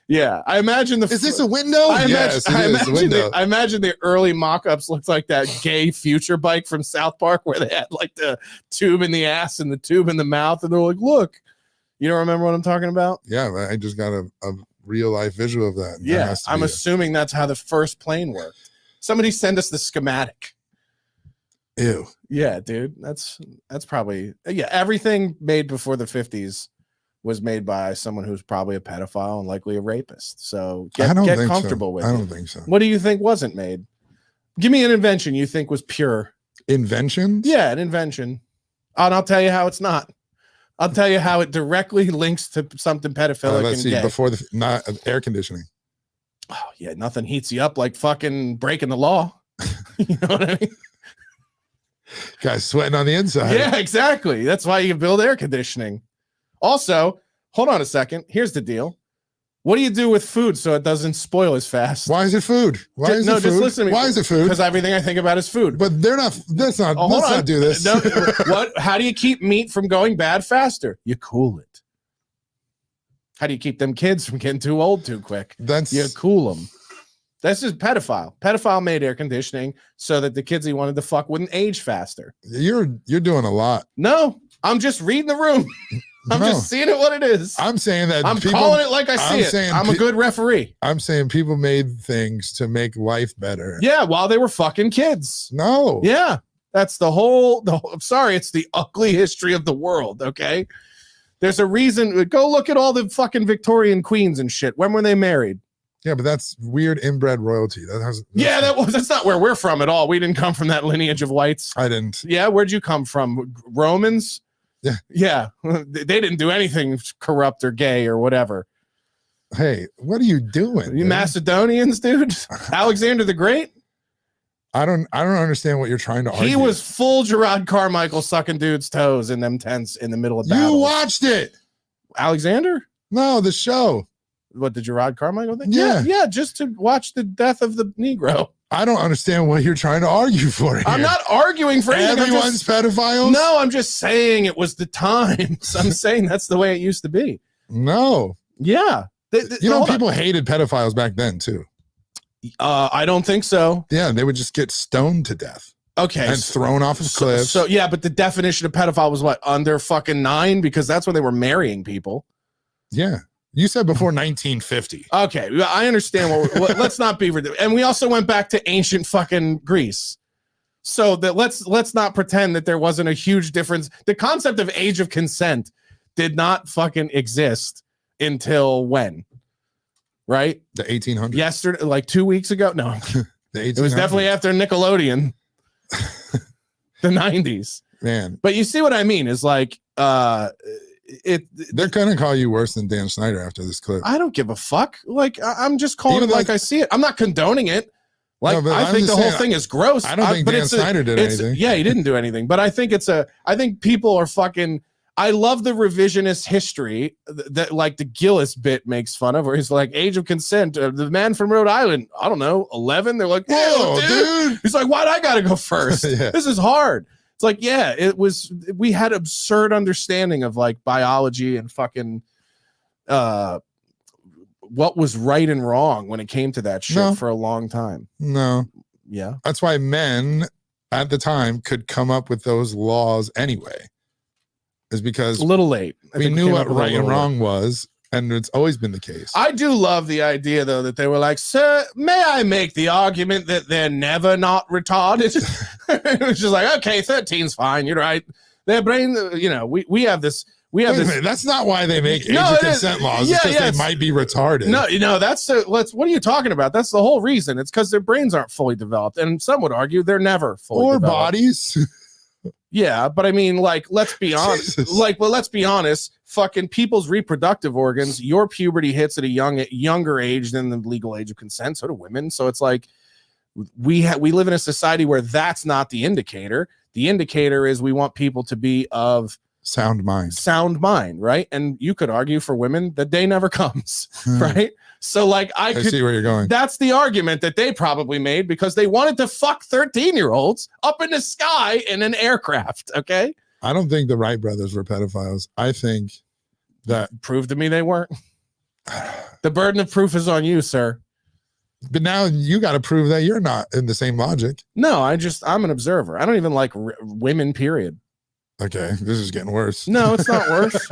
Yeah, I imagine is this a window? Yes, it is a window. I imagine the early mock-ups looked like that gay future bike from South Park where they had like the tube in the ass and the tube in the mouth, and they're like, "Look, you don't remember what I'm talking about?" Yeah, I just got a real life visual of that. Yeah, I'm assuming that's how the first plane worked. Somebody send us the schematic. Ew. Yeah, dude. That's probably everything made before the 50s was made by someone who's probably a pedophile and likely a rapist. So get comfortable with it. I don't think so. What do you think wasn't made? Give me an invention you think was pure. Invention? Yeah, an invention. And I'll tell you how it's not. I'll tell you how it directly links to something pedophilic. Let's see. Gay. Before not air conditioning. Oh yeah, nothing heats you up like fucking breaking the law. You know what I mean? Guys sweating on the inside. Yeah, exactly. That's why you build air conditioning. Also, hold on a second. Here's the deal. What do you do with food so it doesn't spoil as fast? Why is it food? Just listen to me. Why is it food? Because everything I think about is food. But they're not. Let's not do this. No, what? How do you keep meat from going bad faster? You cool it. How do you keep them kids from getting too old too quick? You cool them. This is pedophile. Pedophile made air conditioning so that the kids he wanted to fuck wouldn't age faster. You're doing a lot. No, I'm just reading the room. I'm just seeing it what it is. I'm saying that I'm calling it like I see it. I'm a good referee. I'm saying people made things to make life better. Yeah, while they were fucking kids. No. Yeah. That's the whole I'm sorry, it's the ugly history of the world, okay? There's a reason. Go look at all the fucking Victorian queens and shit. When were they married? Yeah, but that's weird inbred royalty. That's not where we're from at all. We didn't come from that lineage of whites. I didn't. Yeah, where'd you come from? Romans? Yeah. They didn't do anything corrupt or gay or whatever. Hey, what are you doing? You Macedonians, dude? Alexander the Great? I don't understand what you're trying to argue. He was full Jerrod Carmichael sucking dudes' toes in them tents in the middle of battle. You watched it. Alexander? No, the show. What, the Jerrod Carmichael thing? Yeah. Just to watch the death of the Negro. I don't understand what you're trying to argue for here. I'm not arguing for anything. Everyone's pedophiles? No, I'm just saying it was the times. I'm saying that's the way it used to be. No. Yeah. People hated pedophiles back then, too. I don't think so. Yeah, they would just get stoned to death. Okay. And thrown off of cliffs. So, yeah, but the definition of pedophile was what? Under fucking 9? Because that's when they were marrying people. Yeah. You said before 1950. Okay, I understand. Let's not be ridiculous. And we also went back to ancient fucking Greece. So that let's not pretend that there wasn't a huge difference. The concept of age of consent did not fucking exist until when? Right? The 1800s. Yesterday, like 2 weeks ago? No. It was definitely after Nickelodeon. The 90s. Man. But you see what I mean? Is like they're gonna call you worse than Dan Snyder after this clip. I don't give a fuck. Like I'm just calling it like I see it. I'm not condoning it. Like no, I think the whole thing is gross. I don't think Dan Snyder did anything. Yeah, he didn't do anything. But I think I think people are fucking. I love the revisionist history that like the Gillis bit makes fun of, where he's like, age of consent, the man from Rhode Island, I don't know, 11. They're like, whoa, dude. He's like, why'd I gotta go first? Yeah. This is hard. It's like, yeah, we had absurd understanding of like biology and fucking what was right and wrong when it came to that shit for a long time. No. Yeah. That's why men at the time could come up with those laws anyway. Is because a little late. We knew what right and wrong was, and it's always been the case. I do love the idea, though, that they were like, sir, may I make the argument that they're never not retarded? It was just like, okay, 13's fine. You're right. Their brain, we have this. We have this. That's not why they make age of consent laws. It's because they might be retarded. No, that's what are you talking about? That's the whole reason. It's because their brains aren't fully developed, and some would argue they're never fully developed. Bodies. Yeah, but I mean, like, let's be honest. Let's be honest. Fucking people's reproductive organs, your puberty hits at a younger age than the legal age of consent. So do women. So it's like we live in a society where that's not the indicator. The indicator is we want people to be of sound mind, right? And you could argue for women the day never comes, right? So like I see where you're going. That's the argument that they probably made because they wanted to fuck 13-year-olds up in the sky in an aircraft. Okay. I don't think the Wright brothers were pedophiles. I think that prove to me they weren't. The burden of proof is on you, sir. But now you got to prove that you're not in the same logic. No, I'm an observer. I don't even like women, period. Okay. This is getting worse. No, it's not worse.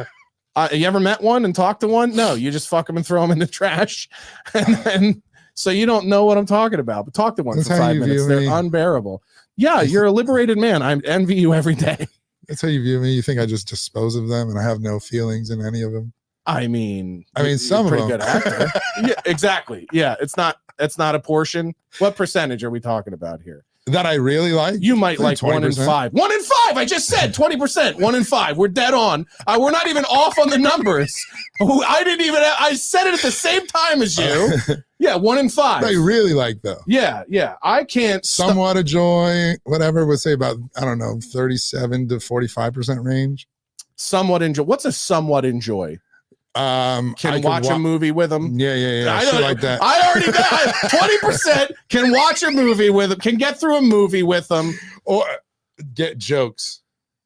You ever met one and talked to one? No, you just fuck them and throw them in the trash. And so you don't know what I'm talking about. But talk to one for 5 minutes. They're unbearable. Yeah, you're a liberated man. I envy you every day. That's how you view me. You think I just dispose of them and I have no feelings in any of them? I mean, some of them. Pretty good actor. Yeah, exactly. Yeah, it's not a portion. What percentage are we talking about here? That I really like? You might like 1 in 5. 1 in 5. I just said 20%. 1 in 5. We're dead on. We're not even off on the numbers. I said it at the same time as you. Yeah, 1 in 5. I really like though. Yeah. I can't. Somewhat a joy. Whatever would say about 37 to 45% range. Somewhat enjoy. What's a somewhat enjoy? Can watch a movie with them. Yeah. I don't like that. I already got 20% can watch a movie with them, can get through a movie with them, or get jokes.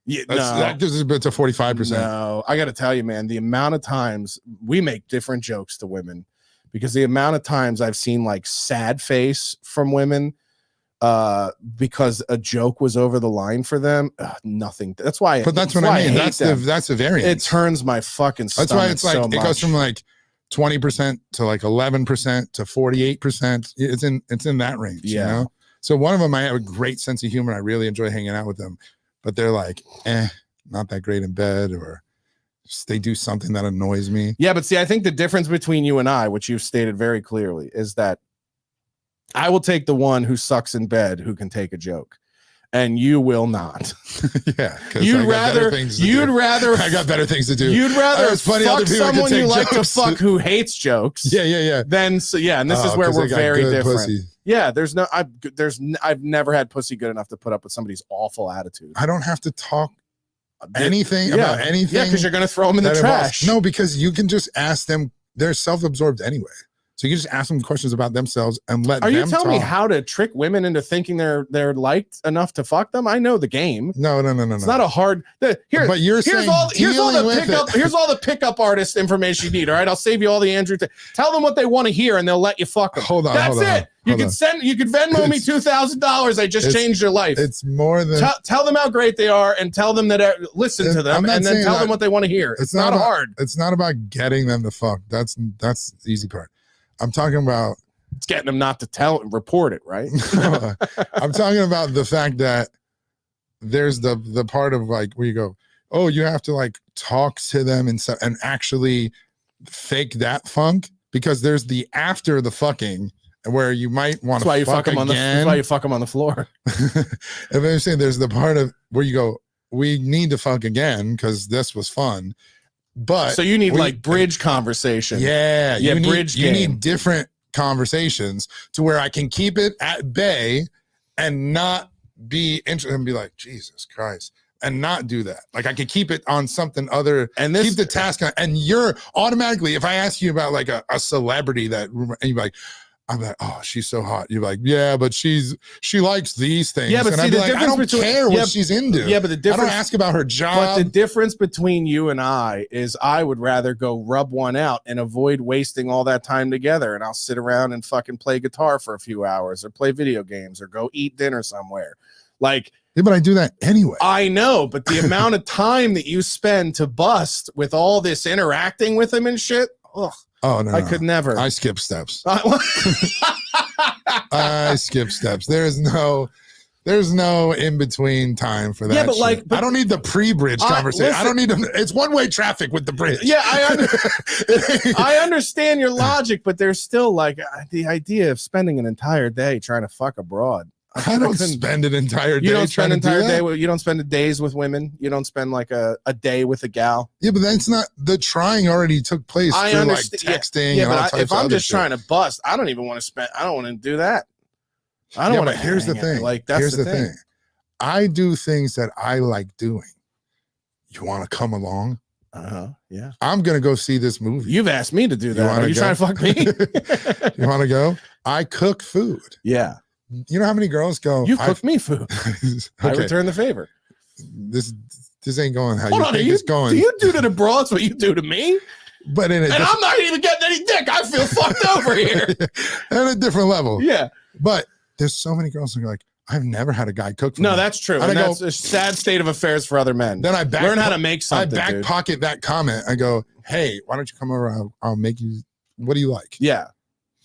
Yeah, that gives it to 45%. No, I got to tell you, man, the amount of times we make different jokes to women, because the amount of times I've seen like sad face from women because a joke was over the line for them. Nothing. That's why. But that's what I mean. That's the variance. It turns my fucking stomach. That's why it's like it goes from like 20% to like 11% to 48%. It's in that range. Yeah. You know? So one of them, I have a great sense of humor. I really enjoy hanging out with them, but they're like, not that great in bed, or they do something that annoys me. Yeah, but see, I think the difference between you and I, which you've stated very clearly, is that I will take the one who sucks in bed who can take a joke, and you will not. Yeah, you'd rather I got better things to do. You'd rather fuck someone you like to fuck who hates jokes. Yeah. And this is where we're very different. Pussy. Yeah, I've never had pussy good enough to put up with somebody's awful attitude. I don't have to talk. anything about anything. Yeah, because you're gonna throw them in the trash. No, because you can just ask them. They're self-absorbed anyway. So you can just ask them questions about themselves and let them talk. Are you telling me how to trick women into thinking they're liked enough to fuck them? I know the game. No. It's not a hard. But here's all the pickup artist information you need. All right, I'll save you all the Andrew. Tell them what they want to hear, and they'll let you fuck them. Hold on. That's it. You can Venmo me $2,000. I just changed your life. It's more than tell them how great they are, and tell them that listen to them, and then tell them what they want to hear. It's not hard. It's not about getting them to fuck. That's the easy part. I'm talking about it's getting them not to report it, right? I'm talking about the fact that there's the part of like where you go, oh, you have to like talk to them and actually fake that funk, because there's the after the fucking where you might want to fuck again. That's why you fuck them on the floor. If I'm saying there's the part of where you go, we need to fuck again because this was fun. But so you need like bridge conversation. Yeah. You need different conversations to where I can keep it at bay and not be interested and be like, Jesus Christ, and not do that. Like I could keep it on something other and keep the task on. And you're automatically, if I ask you about like a celebrity that, and you're like, I'm like, oh, she's so hot. You're like, yeah, but she likes these things. Yeah, but and see, the difference I don't care what she's into. Yeah, but the difference, I don't ask about her job. But the difference between you and I is I would rather go rub one out and avoid wasting all that time together. And I'll sit around and fucking play guitar for a few hours or play video games or go eat dinner somewhere. Like, yeah, but I do that anyway. I know, but the amount of time that you spend to bust with all this interacting with him and shit, ugh. Oh no! I could never. I skip steps. I skip steps. There's no in between time for that. Yeah, but shit. I don't need the pre-bridge conversation. Listen, I don't need them. It's one-way traffic with the bridge. Yeah, I understand your logic, but there's still like the idea of spending an entire day trying to fuck abroad. I don't spend an entire day. You don't spend an entire day. You don't spend days with women. You don't spend like a day with a gal. Yeah, but that's not the trying already took place. I understand. Like texting. Yeah, but if I'm just trying to bust, I don't even want to spend. I don't want to do that. I don't want to. Here's the thing. Like that's the thing. I do things that I like doing. You want to come along? Yeah. I'm gonna go see this movie. You've asked me to do that. Are you trying to fuck me? You want to go? I cook food. Yeah. You know how many girls go? You cook me food. Okay. I return the favor. This ain't going how you think it's going. Do you do to the broads what you do to me? But I'm not even getting any dick. I feel fucked over here. At a different level. Yeah. But there's so many girls who are like, I've never had a guy cook for me. No, that's true. And that's a sad state of affairs for other men. Then I learn how to make something. I back pocket that comment. I go, hey, why don't you come over? I'll make you. What do you like? Yeah.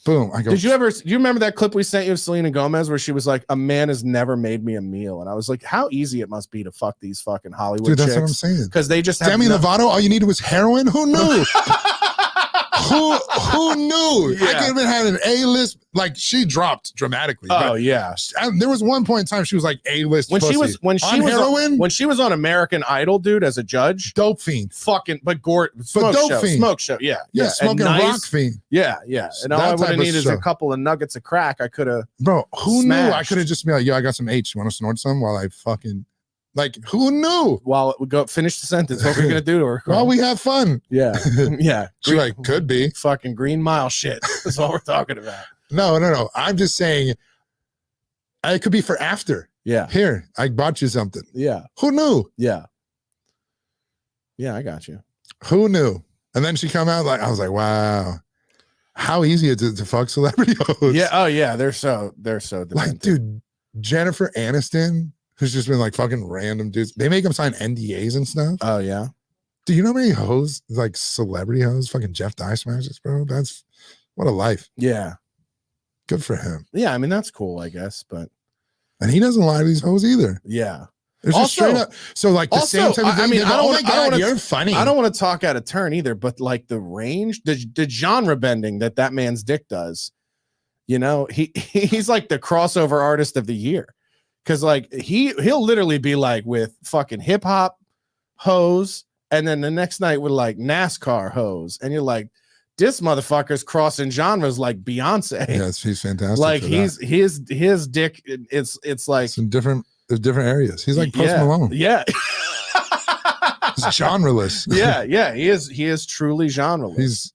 Boom. I go. Do you remember that clip we sent you of Selena Gomez where she was like, a man has never made me a meal? And I was like, how easy it must be to fuck these fucking Hollywood chicks. That's what I'm saying. Because they just have Demi Lovato, all you needed was heroin? Who knew? Who knew? Yeah. I could have been had an A-list. Like she dropped dramatically. Oh yeah. There was one point in time she was like A-list when pussy. she was on heroin. When she was on American Idol, dude, as a judge, dope fiend. Fucking smoke show. Yeah. Smoking rock fiend. Yeah. And all I would have needed is a couple of nuggets of crack. I could have. Bro, who knew? I could have just been like, yo, I got some H. You want to snort some while I fucking. Like, who knew? While we go finish the sentence, what we're gonna do to her? Well, we have fun. Yeah. She like could be fucking Green Mile shit. That's all we're talking about. No. I'm just saying it could be for after. Yeah. Here, I bought you something. Yeah. Who knew? Yeah. Yeah, I got you. Who knew? And then she come out like I was like, wow. How easy is it to fuck celebrity hosts? Yeah. Oh yeah. They're so demented. Like, dude, Jennifer Aniston, who's just been like fucking random dudes. They make them sign NDAs and stuff. Oh yeah. Do you know how many hoes, like celebrity hoes, fucking Jeff Dye smashes, bro? That's what a life. Yeah. Good for him. Yeah, I mean that's cool, I guess, but and he doesn't lie to these hoes either. Yeah. It's just straight up. So like the same type of thing. I mean, you're funny. I don't want to talk out of turn either, but like the range, the genre bending that man's dick does, you know, he's like the crossover artist of the year. Cause like he'll literally be like with fucking hip hop hoes, and then the next night with like NASCAR hoes, and you're like, this motherfucker's crossing genres like Beyonce. Yes, he's fantastic. Like his dick, it's like there's different areas. He's like Post Malone. Yeah. He's genreless. Yeah, he is truly genreless.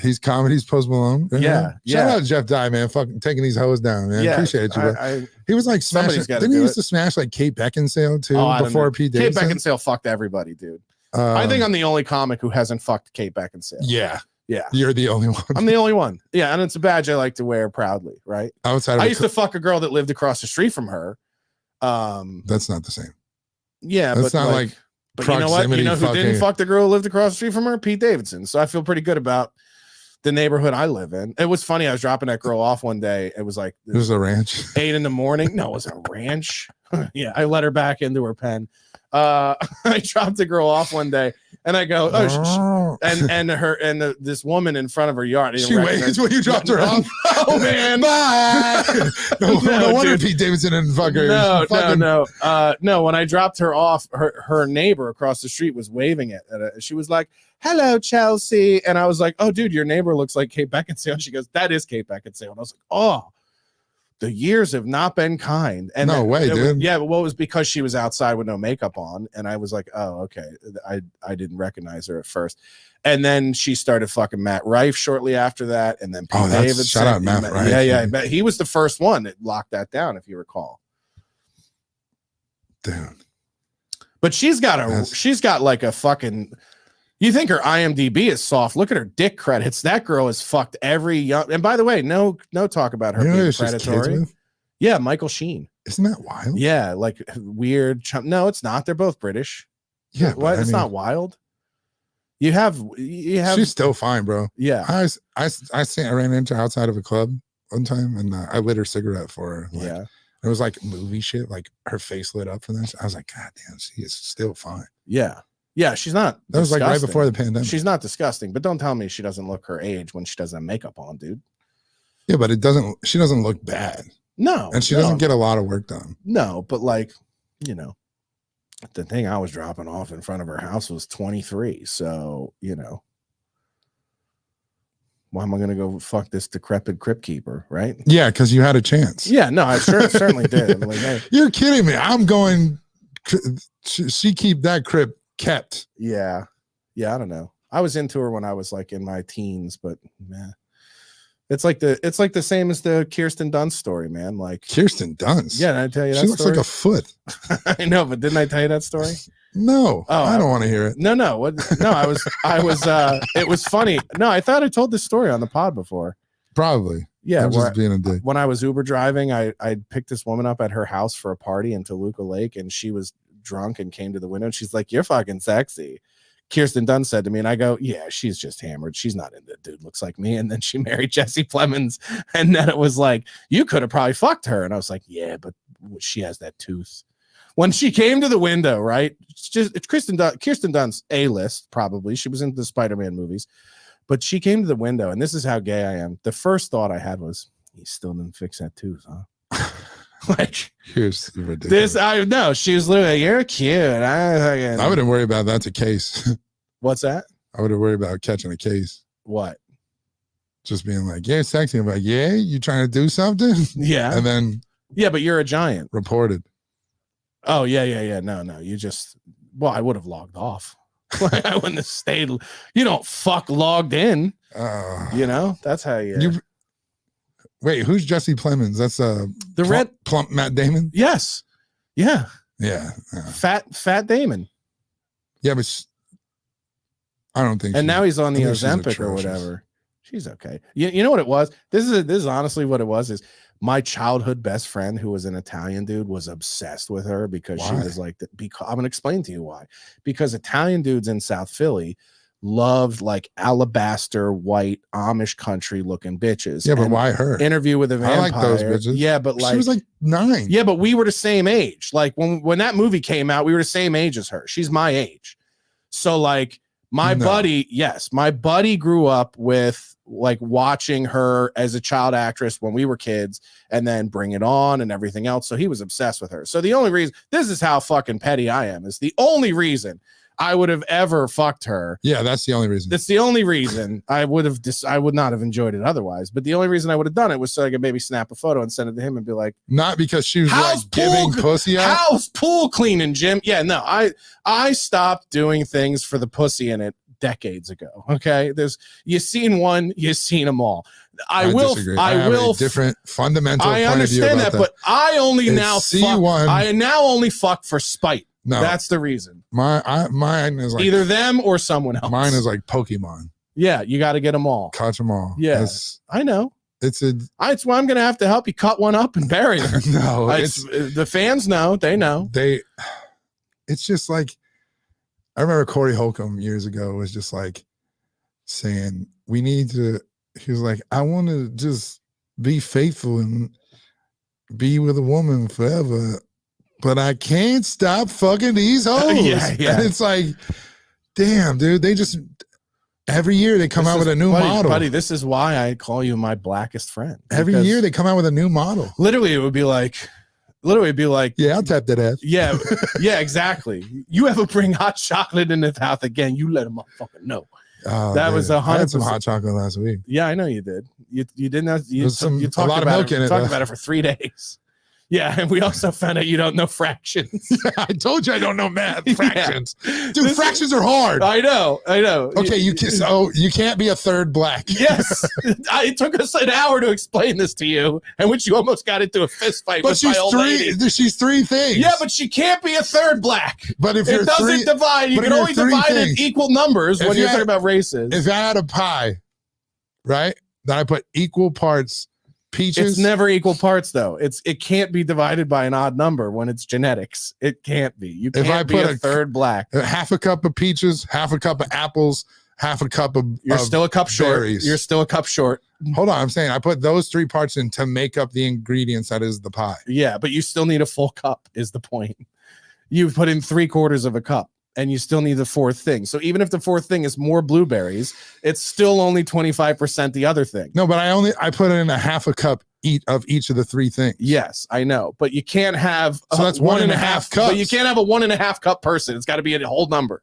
He's comedy's Post Malone. Yeah. Shout out to Jeff Dye, man. Fucking taking these hoes down, man. Yeah, Appreciate you, bro. He was like smashing. Didn't he used to smash like Kate Beckinsale too before Pete Davidson? Kate Beckinsale fucked everybody, dude. I think I'm the only comic who hasn't fucked Kate Beckinsale. Yeah. Yeah. You're the only one. I'm the only one. Yeah, and it's a badge I like to wear proudly, right? Outside of I used to fuck a girl that lived across the street from her. That's not the same. Yeah, that's not like but you know what? You know who didn't fuck the girl who lived across the street from her? Pete Davidson. So I feel pretty good about the neighborhood I live in. It was funny. I was dropping that girl off one day. It was like it was a ranch. 8 a.m. No, it was a ranch. Yeah, I let her back into her pen. I dropped the girl off one day, and I go, this woman in front of her yard. She waits when you dropped her off. Oh man, bye. No wonder Pete Davidson didn't fuck her. No. When I dropped her off, her neighbor across the street was waving it. She was like, "Hello, Chelsea," and I was like, "Oh, dude, your neighbor looks like Kate Beckinsale." And she goes, "That is Kate Beckinsale," and I was like, "Oh." The years have not been kind. And no way, dude. Yeah, well, it was because she was outside with no makeup on. And I was like, oh, okay. I didn't recognize her at first. And then she started fucking Matt Rife shortly after that. And then Pete Davidson. Shout out Matt Rife. Yeah. But he was the first one that locked that down, if you recall. Dude. But she's got like a fucking. You think her IMDb is soft? Look at her dick credits. That girl has fucked every young. And by the way, no talk about her being predatory. Yeah, Michael Sheen. Isn't that wild? Yeah, like weird. No, it's not. They're both British. Yeah, what? It's not wild. You have. She's still fine, bro. Yeah. I ran into her outside of a club one time, and I lit her cigarette for her. Like, yeah. It was like movie shit. Like her face lit up for this. I was like, God damn, she is still fine. Yeah. Yeah, she's not. That was like right before the pandemic. She's not disgusting, but don't tell me she doesn't look her age when she doesn't have makeup on, dude. Yeah, but she doesn't look bad. No. And she doesn't get a lot of work done. No, but like, you know, the thing I was dropping off in front of her house was 23. So, you know, why am I going to go fuck this decrepit crypt keeper, right? Yeah, because you had a chance. Yeah, no, I certainly did. I'm like, hey. You're kidding me. I'm going, she keep that crypt kept. Yeah, I don't know. I was into her when I was like in my teens, but man, it's like the same as the Kirsten Dunst story, man. Like Kirsten Dunst. Yeah, did I tell you that she looks story? like a foot. I know, but didn't I tell you that story? No. Oh, I don't want to hear it. No. What? No, I was. It was funny. No, I thought I told this story on the pod before. Probably. Yeah, I'm just being a dick. When I was Uber driving, I picked this woman up at her house for a party in Toluca Lake, and she was drunk and came to the window and she's like, "You're fucking sexy." Kirsten Dunst said to me, and I go, "Yeah, she's just hammered. She's not into dude looks like me." And then she married Jesse Plemons, and then it was like, "You could have probably fucked her." And I was like, "Yeah, but she has that tooth." When she came to the window, right? It's Kirsten Dunst A-list, probably. She was in the Spider-Man movies, but she came to the window, and this is how gay I am. The first thought I had was, "He still didn't fix that tooth, huh?" Like, here's ridiculous. I know she was literally like, "You're cute." I wouldn't worry about that's a case. What's that? I would have worried about catching a case. What? Just being like, "Yeah, sexy." I'm like, "Yeah, you trying to do something?" Yeah. And then but you're a giant. Reported. Oh yeah. No. You just I would have logged off. Like, I wouldn't have stayed. You don't fuck logged in. You know, that's how you wait, who's Jesse Plemons? That's the plump Matt Damon? Yes. Yeah. Yeah. Fat Damon. Yeah, but I don't think. And now he's on the Ozempic or whatever. She's okay. You know what it was? This is honestly what it was. Is my childhood best friend, who was an Italian dude, was obsessed with her because she was like, because I'm gonna explain to you why. Because Italian dudes in South Philly loved like alabaster white Amish country looking bitches. Yeah, but why her? Interview with a Vampire. I like those bitches. Yeah, but like she was like 9. Yeah, but we were the same age. Like when that movie came out, we were the same age as her. She's my age. So like my buddy grew up with like watching her as a child actress when we were kids and then Bring It On and everything else. So he was obsessed with her. So the only reason, this is how fucking petty I am, is the only reason I would have ever fucked her. Yeah, that's the only reason. That's the only reason I would not have enjoyed it otherwise. But the only reason I would have done it was so I could maybe snap a photo and send it to him and be like, not because she was like giving pussy out. How's pool cleaning, Jim? Yeah, no, I stopped doing things for the pussy in it decades ago. Okay, you seen one, you seen them all. I will disagree. I will a different fundamental I point of view understand about that, but I only now C1. I now only fuck for spite. No, that's the reason. Mine is like either them or someone else. Mine is like Pokemon. Yeah, you got to get them all. Catch them all. Yeah, I know. It's why I'm gonna have to help you cut one up and bury her. No, it's the fans know. They know. It's just like, I remember Corey Holcomb years ago was just like saying, we need to. He was like, I want to just be faithful and be with a woman forever, but I can't stop fucking these hoes. Yeah. And it's like, damn, dude, they just every year they come out with a new model. Buddy, this is why I call you my blackest friend. Every year they come out with a new model. Literally, it would be like, yeah, I'll tap that ass. Yeah, yeah, exactly. You ever bring hot chocolate in the house again, you let a motherfucker know. Oh, that was 100%. I had some hot chocolate last week. Yeah, I know you did. You didn't have you talked a lot of milk in it. Talked about it for 3 days. Yeah, and we also found out you don't know fractions. Yeah, I told you I don't know math. Fractions. Yeah. Dude, fractions are hard. I know. Okay, you can't be a third black. Yes. It took us an hour to explain this to you, and which you almost got into a fist fight with my old lady. She's three things. Yeah, but she can't be a third black. But if it doesn't divide, you can only divide in equal numbers when you're talking about races. If I had a pie, right, then I put equal parts peaches. It's never equal parts though. It can't be divided by an odd number when it's genetics. It can't be. You can't be a third black. Half a cup of peaches, half a cup of apples, half a cup of You're still a cup short. You're still a cup short. Hold on, I'm saying I put those 3 parts in to make up the ingredients that is the pie. Yeah, but you still need a full cup is the point. You've put in 3/4 of a cup and you still need the 4th thing. So even if the 4th thing is more blueberries, it's still only 25% the other thing. No, but I put in a half a cup of each of the 3 things. Yes, I know, but you can't have so that's 1.5 cups. But you can't have a 1.5 cup person. It's got to be a whole number.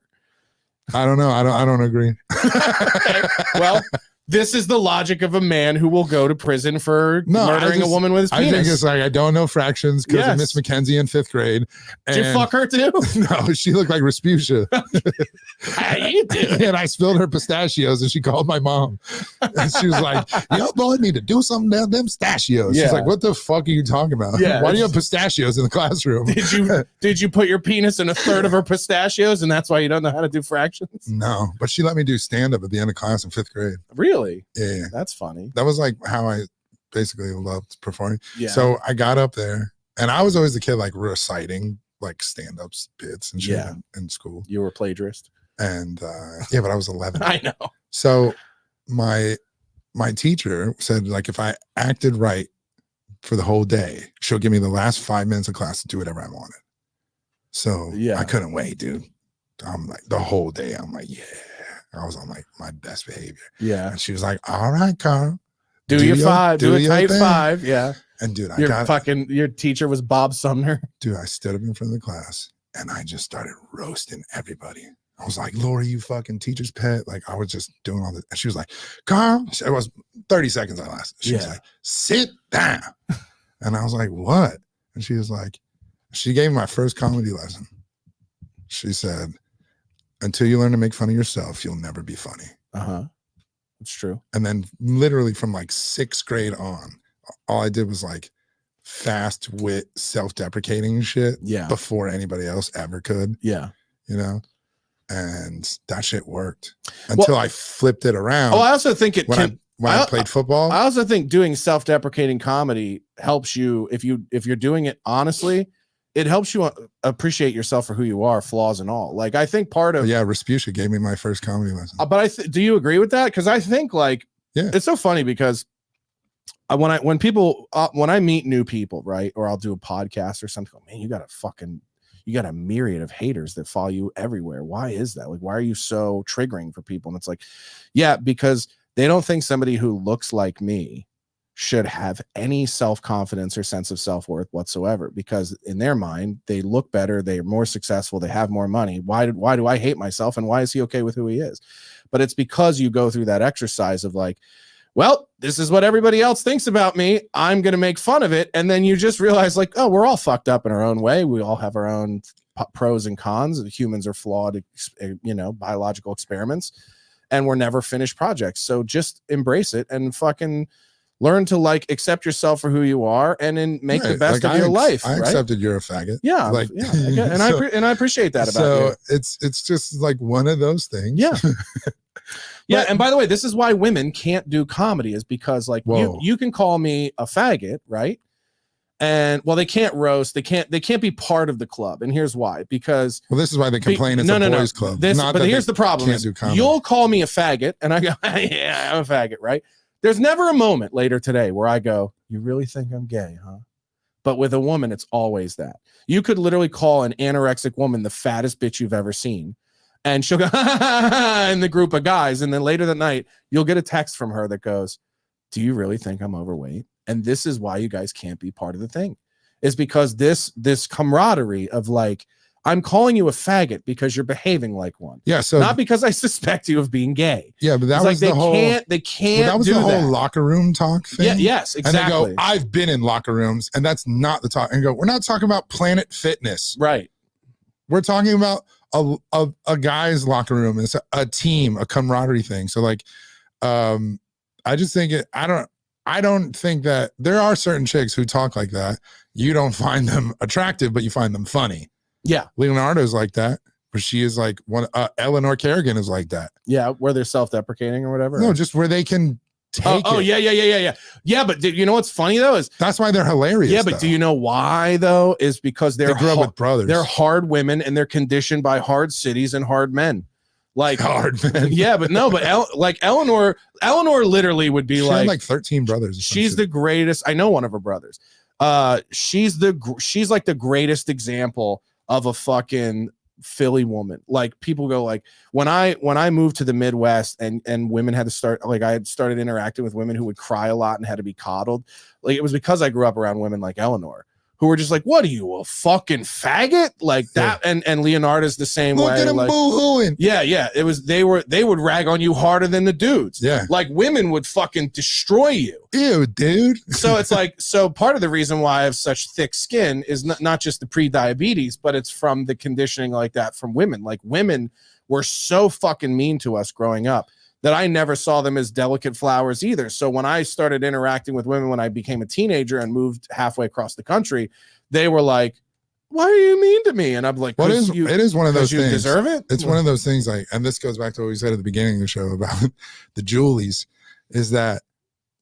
I don't know. I don't agree. Okay. Well, this is the logic of a man who will go to prison for murdering a woman with his penis. I think it's like, I don't know fractions because of Miss McKenzie in 5th grade. Did you fuck her too? No, she looked like Rasputia. You did. And I spilled her pistachios and she called my mom. And she was like, yo, boy, I need to do something to them pistachios. She's like, what the fuck are you talking about? Yeah, why do you have pistachios in the classroom? Did you put your penis in a third of her pistachios and that's why you don't know how to do fractions? No, but she let me do stand-up at the end of class in 5th grade. Really? Yeah. That's funny. That was like how I basically loved performing. Yeah. So I got up there and I was always the kid like reciting like stand-up bits and shit in school. You were a plagiarist. And yeah, but I was 11. I know. So my teacher said like if I acted right for the whole day, she'll give me the last 5 minutes of class to do whatever I wanted. So I couldn't wait, dude. I'm like the whole day. I'm like, yeah. I was on like my best behavior. Yeah. And she was like, all right, Carl. Do your 5. Do a tight 5. Yeah. And dude, your teacher was Bob Sumner. Dude, I stood up in front of the class and I just started roasting everybody. I was like, Lori, you fucking teacher's pet. Like I was just doing all this. And she was like, Carl, it was 30 seconds I lasted. She was like, sit down. And I was like, what? And she was like, she gave me my first comedy lesson. She said, until you learn to make fun of yourself, you'll never be funny. It's true. And then literally from like 6th grade on, all I did was like fast wit, self-deprecating shit before anybody else ever could. Yeah. You know? And that shit worked until I flipped it around. Oh, I also think it when I played football. I also think doing self-deprecating comedy helps you if you're doing it honestly. It helps you appreciate yourself for who you are, flaws and all. Like I think part of Rasputia gave me my first comedy lesson. But do you agree with that? Because I think like it's so funny because when I meet new people, right, or I'll do a podcast or something, man, you got a myriad of haters that follow you everywhere. Why is that? Like, why are you so triggering for people? And it's like, yeah, because they don't think somebody who looks like me should have any self-confidence or sense of self-worth whatsoever, because in their mind, they look better, they're more successful, they have more money. Why do I hate myself, and why is he okay with who he is? But it's because you go through that exercise of like, well, this is what everybody else thinks about me, I'm going to make fun of it. And then you just realize like, oh, we're all fucked up in our own way. We all have our own pros and cons. Humans are flawed, biological experiments, and we're never finished projects. So just embrace it and fucking learn to like accept yourself for who you are, and then make the best of your life. I accepted you're a faggot. Yeah, like, and I appreciate that about you. So it's just like one of those things. Yeah. Yeah, and by the way, this is why women can't do comedy, is because like you can call me a faggot, right? And well, they can't roast, they can't be part of the club. And here's why: because this is why they complain it's a boys club. But here's the problem: you'll call me a faggot, and I go, yeah, I'm a faggot, right? There's never a moment later today where I go, you really think I'm gay, huh? But with a woman, it's always that. You could literally call an anorexic woman the fattest bitch you've ever seen, and she'll go in the group of guys, and then later that night, you'll get a text from her that goes, do you really think I'm overweight? And this is why you guys can't be part of the thing, is because this camaraderie of like, I'm calling you a faggot because you're behaving like one. Yeah, so not because I suspect you of being gay. Yeah, but that was like the whole. They can't. That was the whole locker room talk thing. Yeah, yes, exactly. And they go, I've been in locker rooms, and that's not the talk. And go, we're not talking about Planet Fitness, right? We're talking about a guy's locker room. It's a team, a camaraderie thing. So like, I just think I don't think that there are certain chicks who talk like that. You don't find them attractive, but you find them funny. Yeah, Leonardo's like that, but she is like one. Eleanor Kerrigan is like that. Yeah, where they're self-deprecating or whatever. No, just where they can take. Yeah. But you know what's funny though is that's why they're hilarious. Yeah, but do you know why though? Is because they grew up with brothers. They're hard women, and they're conditioned by hard cities and hard men. Like hard men. Yeah, but no, but like Eleanor literally would be she like had like 13 brothers. She's the greatest. I know one of her brothers. She's like the greatest example of a fucking Philly woman. Like people go like, when I moved to the Midwest and women had to start, like I had started interacting with women who would cry a lot and had to be coddled. Like it was because I grew up around women like Eleanor, who were just like, what are you, a fucking faggot? Like that. And Leonardo's the same way. Look at him like, boo-hooing. Yeah. It was, they would rag on you harder than the dudes. Yeah. Like women would fucking destroy you. Ew, dude. So it's like, so part of the reason why I have such thick skin is not just the pre-diabetes, but it's from the conditioning like that from women. Like women were so fucking mean to us growing up that I never saw them as delicate flowers either. So when I started interacting with women when I became a teenager and moved halfway across the country, they were like, why are you mean to me? And I'm like, it is one of those things. You deserve it? It's one of those things like, and this goes back to what we said at the beginning of the show about the Julies, is that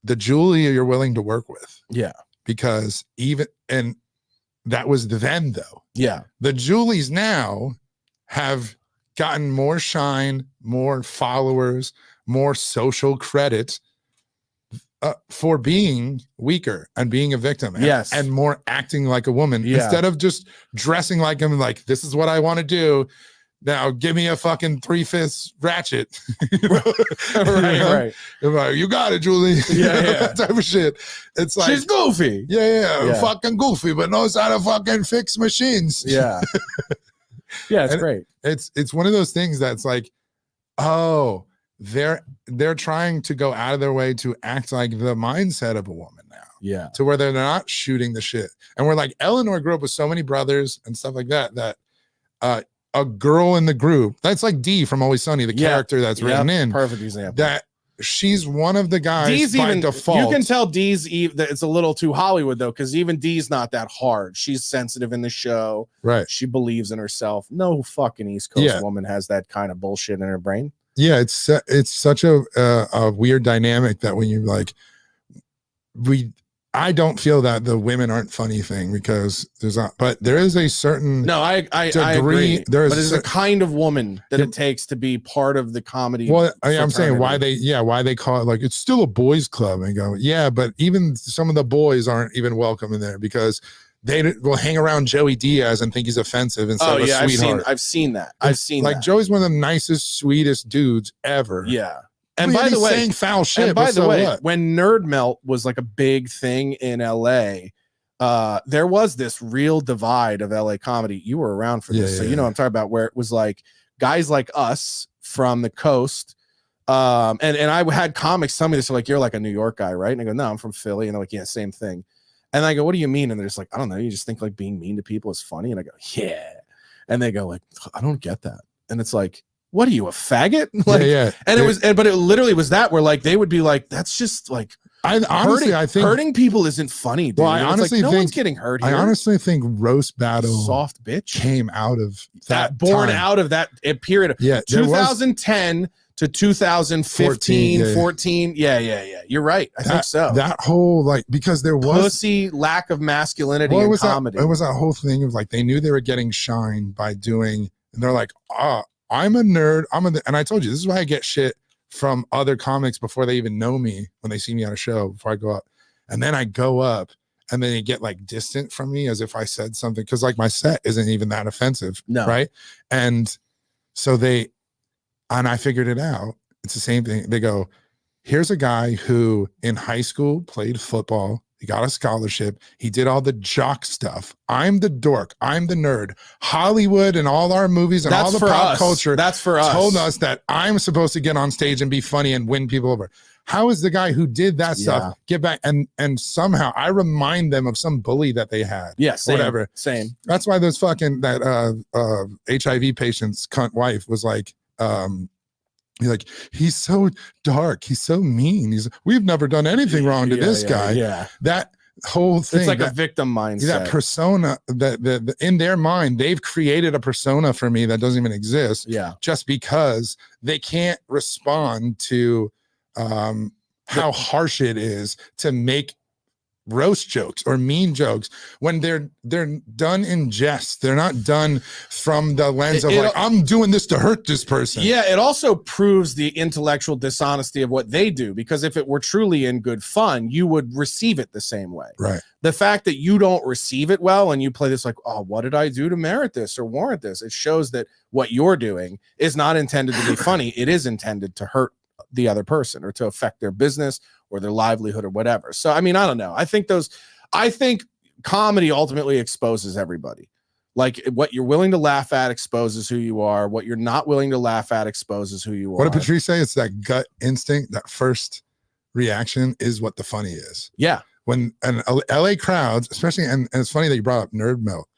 the Julie you're willing to work with. Yeah. Because and that was then though. Yeah. The Julies now have gotten more shine, more followers, more social credit for being weaker and being a victim. And more acting like a woman instead of just dressing like him. Like, this is what I want to do. Now give me a fucking 3/5 ratchet. Right. You got it, Julie. Yeah. That type of shit. It's like, she's goofy. Yeah. Fucking goofy, but knows how to fucking fix machines. Yeah. Yeah, it's great. It's one of those things that's like, oh, they're trying to go out of their way to act like the mindset of a woman now. Yeah. To where they're not shooting the shit. And we're like, Eleanor grew up with so many brothers and stuff like that a girl in the group, that's like Dee from Always Sunny, the character that's written in. Perfect example. That she's one of the guys Dee's by default. You can tell Dee's that it's a little too Hollywood though, because even Dee's not that hard. She's sensitive in the show. Right. She believes in herself. No fucking East Coast woman has that kind of bullshit in her brain. Yeah, it's such a weird dynamic that when you like, I don't feel that the women aren't funny thing, because there's not, but there is a certain I agree. There is, but it's a kind of woman that it takes to be part of the comedy. Well, I'm saying why they call it like it's still a boys club, and go, yeah, but even some of the boys aren't even welcome in there because they will hang around Joey Diaz and think he's offensive instead of a sweetheart. I've seen that. I've seen like that. Joey's one of the nicest, sweetest dudes ever. Yeah. And by the way, saying foul shit. and by the way, what? when Nerd Melt was like a big thing in LA, there was this real divide of LA comedy. You were around for this, so you know what I'm talking about, where it was like guys like us from the coast. And I had comics tell me this, like, you're like a New York guy, right? And I go, no, I'm from Philly. And they're like, yeah, same thing. And I go, what do you mean? And they're just like, I don't know. You just think like being mean to people is funny. And I go, yeah. And they go like, I don't get that. And it's like, what are you, a faggot? Like, And it was, but it literally was that where like they would be like, that's just like, I think hurting people isn't funny, dude. Well, I honestly think no one's getting hurt here. I honestly think roast battle, soft bitch, came out of that born time. out of that period of 2010 to 2015, 14. Yeah. You're right. I think so. That whole like, because there was pussy, lack of masculinity in comedy. It was that whole thing of like they knew they were getting shine by doing, and they're like, I'm a nerd. And I told you, this is why I get shit from other comics before they even know me, when they see me on a show before I go up. And then I go up and then they get like distant from me as if I said something. Cause like my set isn't even that offensive. No. Right. And so and I figured it out. It's the same thing. They go, here's a guy who in high school played football. He got a scholarship. He did all the jock stuff. I'm the dork. I'm the nerd. Hollywood and all our movies and all the pop culture. That's for us. Told us that I'm supposed to get on stage and be funny and win people over. How is the guy who did that stuff get back? And somehow I remind them of some bully that they had. Yeah, same, whatever. Same. That's why those fucking HIV patient's cunt wife was like, he's like, he's so dark, he's so mean, we've never done anything wrong to this guy. Yeah, that whole thing, it's like a victim mindset. That persona, that in their mind they've created a persona for me that doesn't even exist. Just because they can't respond to how harsh it is to make roast jokes or mean jokes when they're done in jest. They're not done from the lens of like, I'm doing this to hurt this person. Yeah, it also proves the intellectual dishonesty of what they do, because if it were truly in good fun, you would receive it the same way. Right. The fact that you don't receive it well and you play this like, oh, what did I do to merit this or warrant this? It shows that what you're doing is not intended to be funny. It is intended to hurt the other person or to affect their business or their livelihood or whatever. So, I mean, I don't know. I think comedy ultimately exposes everybody. Like, what you're willing to laugh at exposes who you are. What you're not willing to laugh at exposes who you are. What did Patrice say? It's that gut instinct, that first reaction is what the funny is. Yeah. When and LA crowds, especially, and it's funny that you brought up Nerd Melt,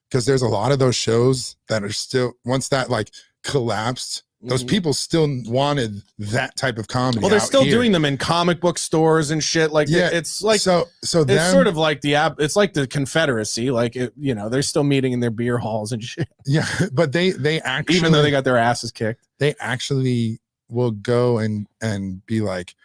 because there's a lot of those shows that are still, once that like collapsed, those people still wanted that type of comedy. Well, they're still doing them in comic book stores and shit. Like, it's like, so it's sort of like it's like the Confederacy. Like, they're still meeting in their beer halls and shit. Yeah, but they actually, even though they got their asses kicked, they actually will go and be like,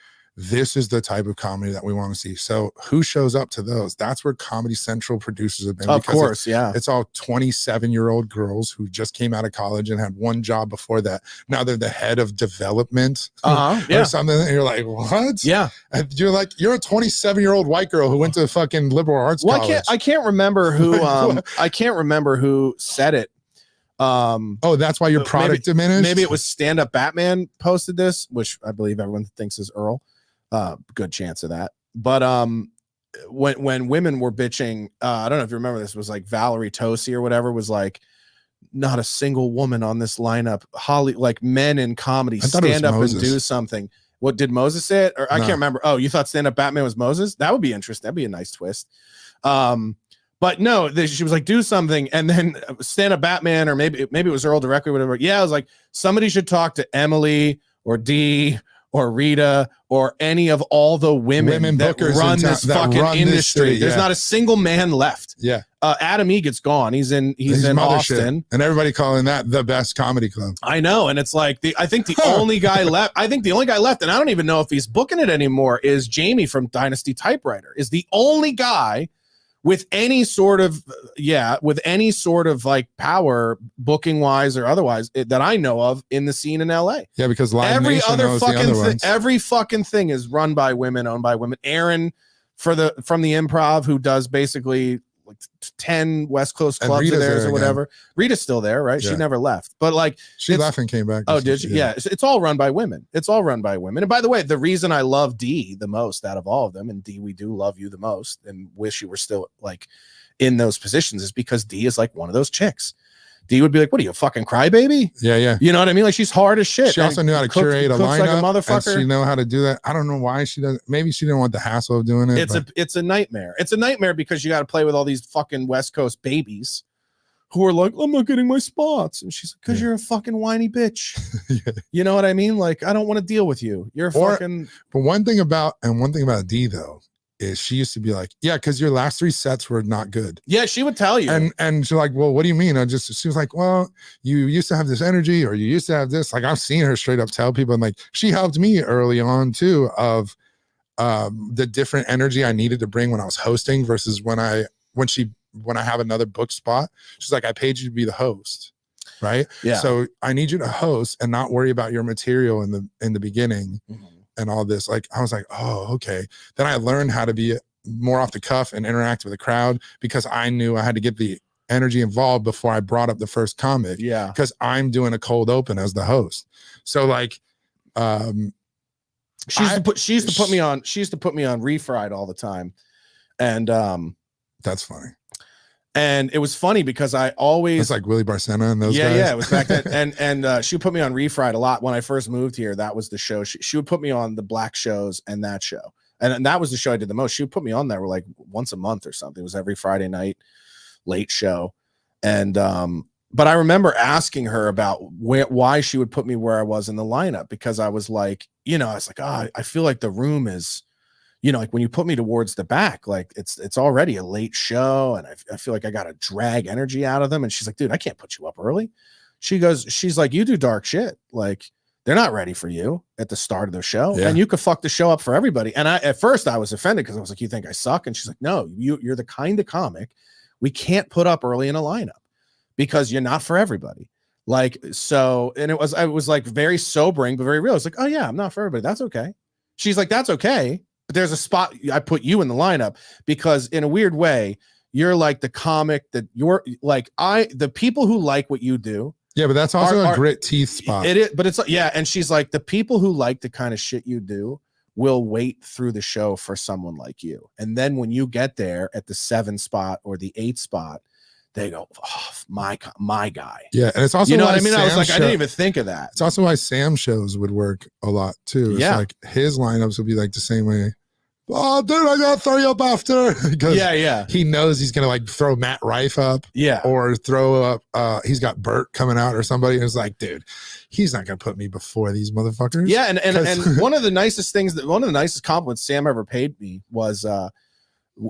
this is the type of comedy that we want to see. So who shows up to those? That's where Comedy Central producers have been. Of course, it's all 27-year-old girls who just came out of college and had one job before that. Now they're the head of development or something. And you're like, what? Yeah. And you're like, you're a 27-year-old white girl who went to fucking liberal arts college. I can't remember who I can't remember who said it. That's why your product diminished. Maybe it was Stand Up Batman posted this, which I believe everyone thinks is Earl. Good chance of that. But when women were bitching, I don't know if you remember, this was like Valerie Tosi or whatever, was like, not a single woman on this lineup. Like men in comedy stand up and do something. What did Moses say it? Or I can't remember. Oh, you thought Stand Up Batman was Moses? That would be interesting. That'd be a nice twist. But no, she was like, do something. And then Stand Up Batman, or maybe it was Earl directly, whatever. Yeah, I was like, somebody should talk to Emily or Dee or Rita or any of all the women that run this fucking industry. There's not a single man left. Yeah. Adam Egan's gone. He's in Austin. And everybody calling that the best comedy club. I know. And it's like, I think the only guy left, and I don't even know if he's booking it anymore, is Jamie from Dynasty Typewriter, is the only guy with any sort of like power, booking wise or otherwise, that I know of in the scene in LA. Yeah, because every fucking thing is run by women, owned by women. Aaron from the Improv, who does basically like 10 West Coast And clubs of Rita's theirs there or whatever. Rita's still there, right? She Yeah. never left. But like She it's- left and came back. Oh, did you? Yeah. It's all run by women. It's all run by women. And by the way, the reason I love D the most out of all of them, and D, we do love you the most and wish you were still like in those positions, is because D is like one of those chicks. D would be like, what are you, a fucking crybaby? Yeah. You know what I mean? Like she's hard as shit. She also knew how to curate a cooks lineup. like a motherfucker. And she know how to do that. I don't know why she doesn't. Maybe she didn't want the hassle of doing it. It's a nightmare. It's a nightmare because you got to play with all these fucking West Coast babies who are like, I'm not getting my spots. And she's like, because you're a fucking whiny bitch. Yeah. You know what I mean? Like, I don't want to deal with you. You're fucking. But one thing about D though is she used to be like, yeah, because your last 3 sets were not good. Yeah, she would tell you. And she's like, well, what do you mean? She was like, well, you used to have this energy, or you used to have this. Like, I've seen her straight up tell people, and like, she helped me early on too, of the different energy I needed to bring when I was hosting versus when I have another book spot. She's like, I paid you to be the host, right? Yeah. So I need you to host and not worry about your material in the beginning. Mm-hmm. And all this, like, I was like, oh, okay. Then I learned how to be more off the cuff and interact with the crowd because I knew I had to get the energy involved before I brought up the first comic. Yeah. Because I'm doing a cold open as the host. So like, she used to put me on refried all the time. And that's funny. And it was funny because I always it's like Willie Barcena and those guys. Yeah, it was back then. And she would put me on refried a lot when I first moved here. That was the show. She would put me on the black shows and that show. And that was the show I did the most. She would put me on there like once a month or something. It was every Friday night, late show. And but I remember asking her about why she would put me where I was in the lineup, because I was like, I was like, oh, I feel like the room is, like when you put me towards the back, like it's already a late show, and I feel like I got to drag energy out of them. And she's like, dude, I can't put you up early. She's like, you do dark shit. Like they're not ready for you at the start of the show, and you could fuck the show up for everybody. And at first I was offended because I was like, you think I suck? And she's like, no, you're the kind of comic we can't put up early in a lineup because you're not for everybody. Like, so, and I was like very sobering, but very real. It's like, oh yeah, I'm not for everybody. That's okay. She's like, that's okay. But there's a spot I put you in the lineup because in a weird way, you're like the comic that you're like, the people who like what you do. Yeah, but that's also a grit teeth spot. It is, but it's yeah. And she's like, the people who like the kind of shit you do will wait through the show for someone like you. And then when you get there at the 7 spot or the 8 spot, they go, oh, my guy. Yeah, and it's also, what I mean? I was like, I didn't even think of that. It's also why Sam shows would work a lot too. It's like his lineups would be like the same way. Oh, dude, I gotta throw you up after. Because he knows he's gonna like throw Matt Rife up. Yeah. Or throw up he's got Bert coming out or somebody. And it's like, dude, he's not gonna put me before these motherfuckers. Yeah, and one of the nicest compliments Sam ever paid me was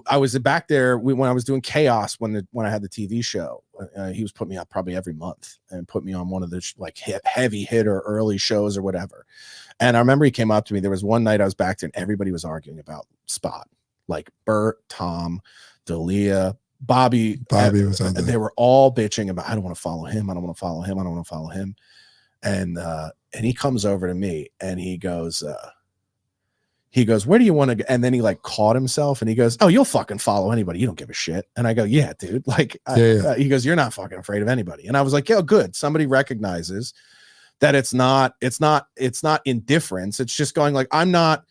I was back there when I was doing Chaos when I had the TV show. He was putting me up probably every month and put me on one of the like heavy hitter early shows or whatever. And I remember he came up to me. There was one night I was back there and everybody was arguing about Spot, like Bert, Tom, Dalia, Bobby was on there. They were all bitching about, I don't want to follow him. I don't want to follow him. I don't want to follow him. And he comes over to me and he goes, where do you want to go? And then he like caught himself and he goes, oh, you'll fucking follow anybody. You don't give a shit. And I go, yeah, dude. Like, he goes, you're not fucking afraid of anybody. And I was like, yeah, good. Somebody recognizes that it's not indifference. It's just going like, I'm not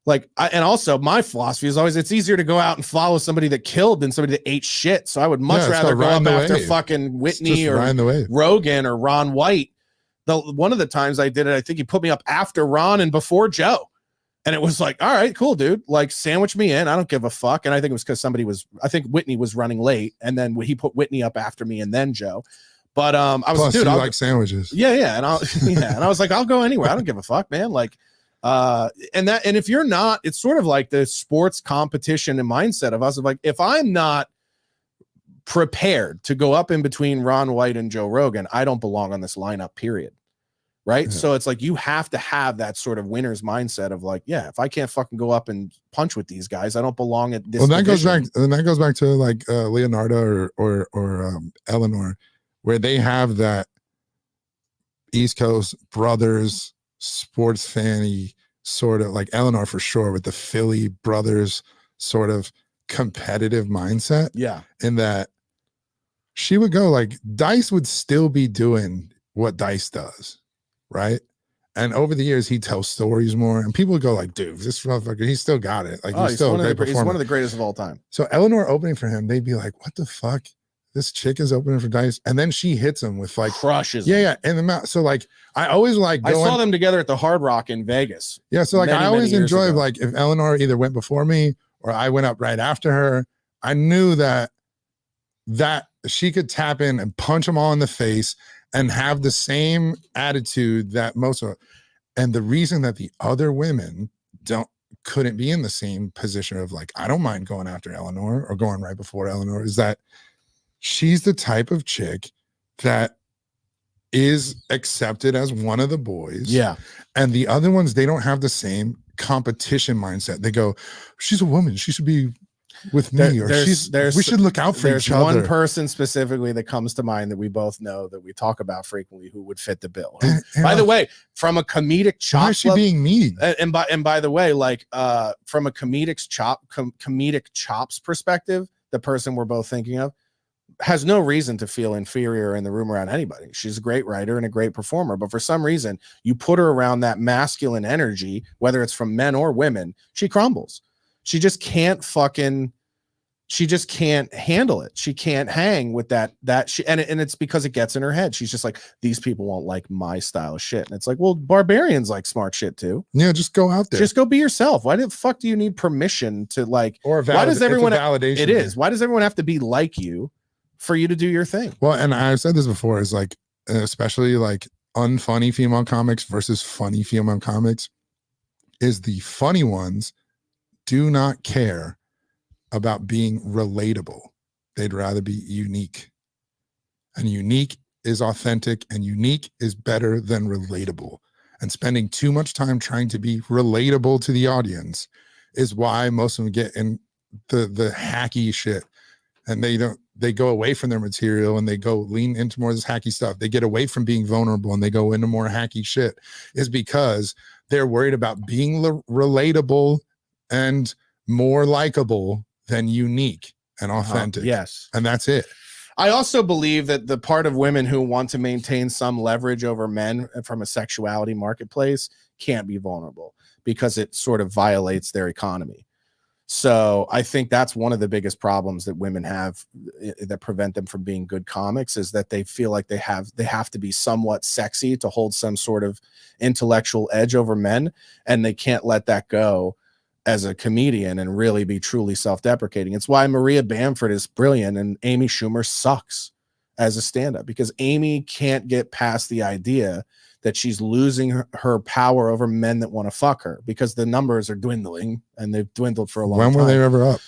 like, and also my philosophy is always, it's easier to go out and follow somebody that killed than somebody that ate shit. So I would much rather go up after fucking Whitney or Rogan or Ron White. One of the times I did it, I think he put me up after Ron and before Joe. And it was like, all right, cool, dude. Like, sandwich me in. I don't give a fuck. And I think it was because I think Whitney was running late. And then he put Whitney up after me and then Joe. But I was like, dude, I like sandwiches. Yeah. And and I was like, I'll go anywhere. I don't give a fuck, man. Like, and if you're not, it's sort of like the sports competition and mindset of us of like, if I'm not prepared to go up in between Ron White and Joe Rogan, I don't belong on this lineup, period. Right. Yeah. So it's like you have to have that sort of winner's mindset of like, yeah, if I can't fucking go up and punch with these guys, I don't belong at this. Well, that goes back to like Leonardo or Eleanor, where they have that East Coast brothers sports fan-y sort of, like Eleanor for sure, with the Philly brothers sort of competitive mindset. Yeah. In that she would go like Dice would still be doing what Dice does, right? And over the years, he tells stories more, and people would go like, "Dude, this motherfucker, he still got it. Like, he's still a great performer. He's one of the greatest of all time." So Eleanor opening for him, they'd be like, "What the fuck? This chick is opening for Dice," and then she hits him with like crushes. Yeah, in the mouth. So like, I always like. I saw them together at the Hard Rock in Vegas. Yeah, so like, I always enjoyed like if Eleanor either went before me or I went up right after her. I knew that she could tap in and punch them all in the face and have the same attitude that most of. And the reason that the other women couldn't be in the same position of like, I don't mind going after Eleanor or going right before Eleanor is that she's the type of chick that is accepted as one of the boys. Yeah. And the other ones, they don't have the same competition mindset. They go, she's a woman. She should be with me, or we should look out for each other. There's one person specifically that comes to mind that we both know that we talk about frequently who would fit the bill. By the way, from a comedic chop, why is she being mean? And by the way, like from a comedic chops perspective, the person we're both thinking of has no reason to feel inferior in the room around anybody. She's a great writer and a great performer, but for some reason, you put her around that masculine energy, whether it's from men or women, she crumbles. She just can't handle it. She can't hang with that and it's because it gets in her head. She's just like, these people won't like my style of shit. And it's like, well, barbarians like smart shit too. Yeah, just go out there. Just go be yourself. Why the fuck do you need permission to like, why does everyone validation? It is. Why does everyone have to be like you for you to do your thing? Well, and I've said this before, is like, especially like unfunny female comics versus funny female comics, is the funny ones do not care about being relatable. They'd rather be unique. And unique is authentic, and unique is better than relatable. And spending too much time trying to be relatable to the audience is why most of them get in the hacky shit. And they go away from their material and they go lean into more of this hacky stuff. They get away from being vulnerable and they go into more hacky shit, is because they're worried about being relatable and more likable than unique and authentic. Yes. And that's it. I also believe that the part of women who want to maintain some leverage over men from a sexuality marketplace can't be vulnerable because it sort of violates their economy. So I think that's one of the biggest problems that women have that prevent them from being good comics, is that they feel like they have to be somewhat sexy to hold some sort of intellectual edge over men, and they can't let that go as a comedian and really be truly self-deprecating. It's why Maria Bamford is brilliant and Amy Schumer sucks as a stand-up, because Amy can't get past the idea that she's losing her power over men that want to fuck her, because the numbers are dwindling, and they've dwindled for a long time. When were they ever up?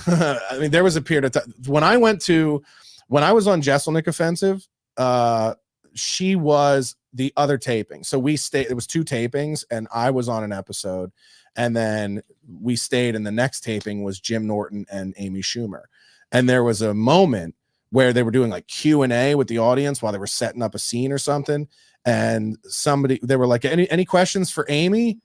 I mean, there was a period of time when I was on Jesselnick Offensive, she was the other taping. So we stayed, it was 2 tapings and I was on an episode, and then we stayed, and the next taping was Jim Norton and Amy Schumer. And there was a moment where they were doing like Q&A with the audience while they were setting up a scene or something. And they were like, any questions for Amy?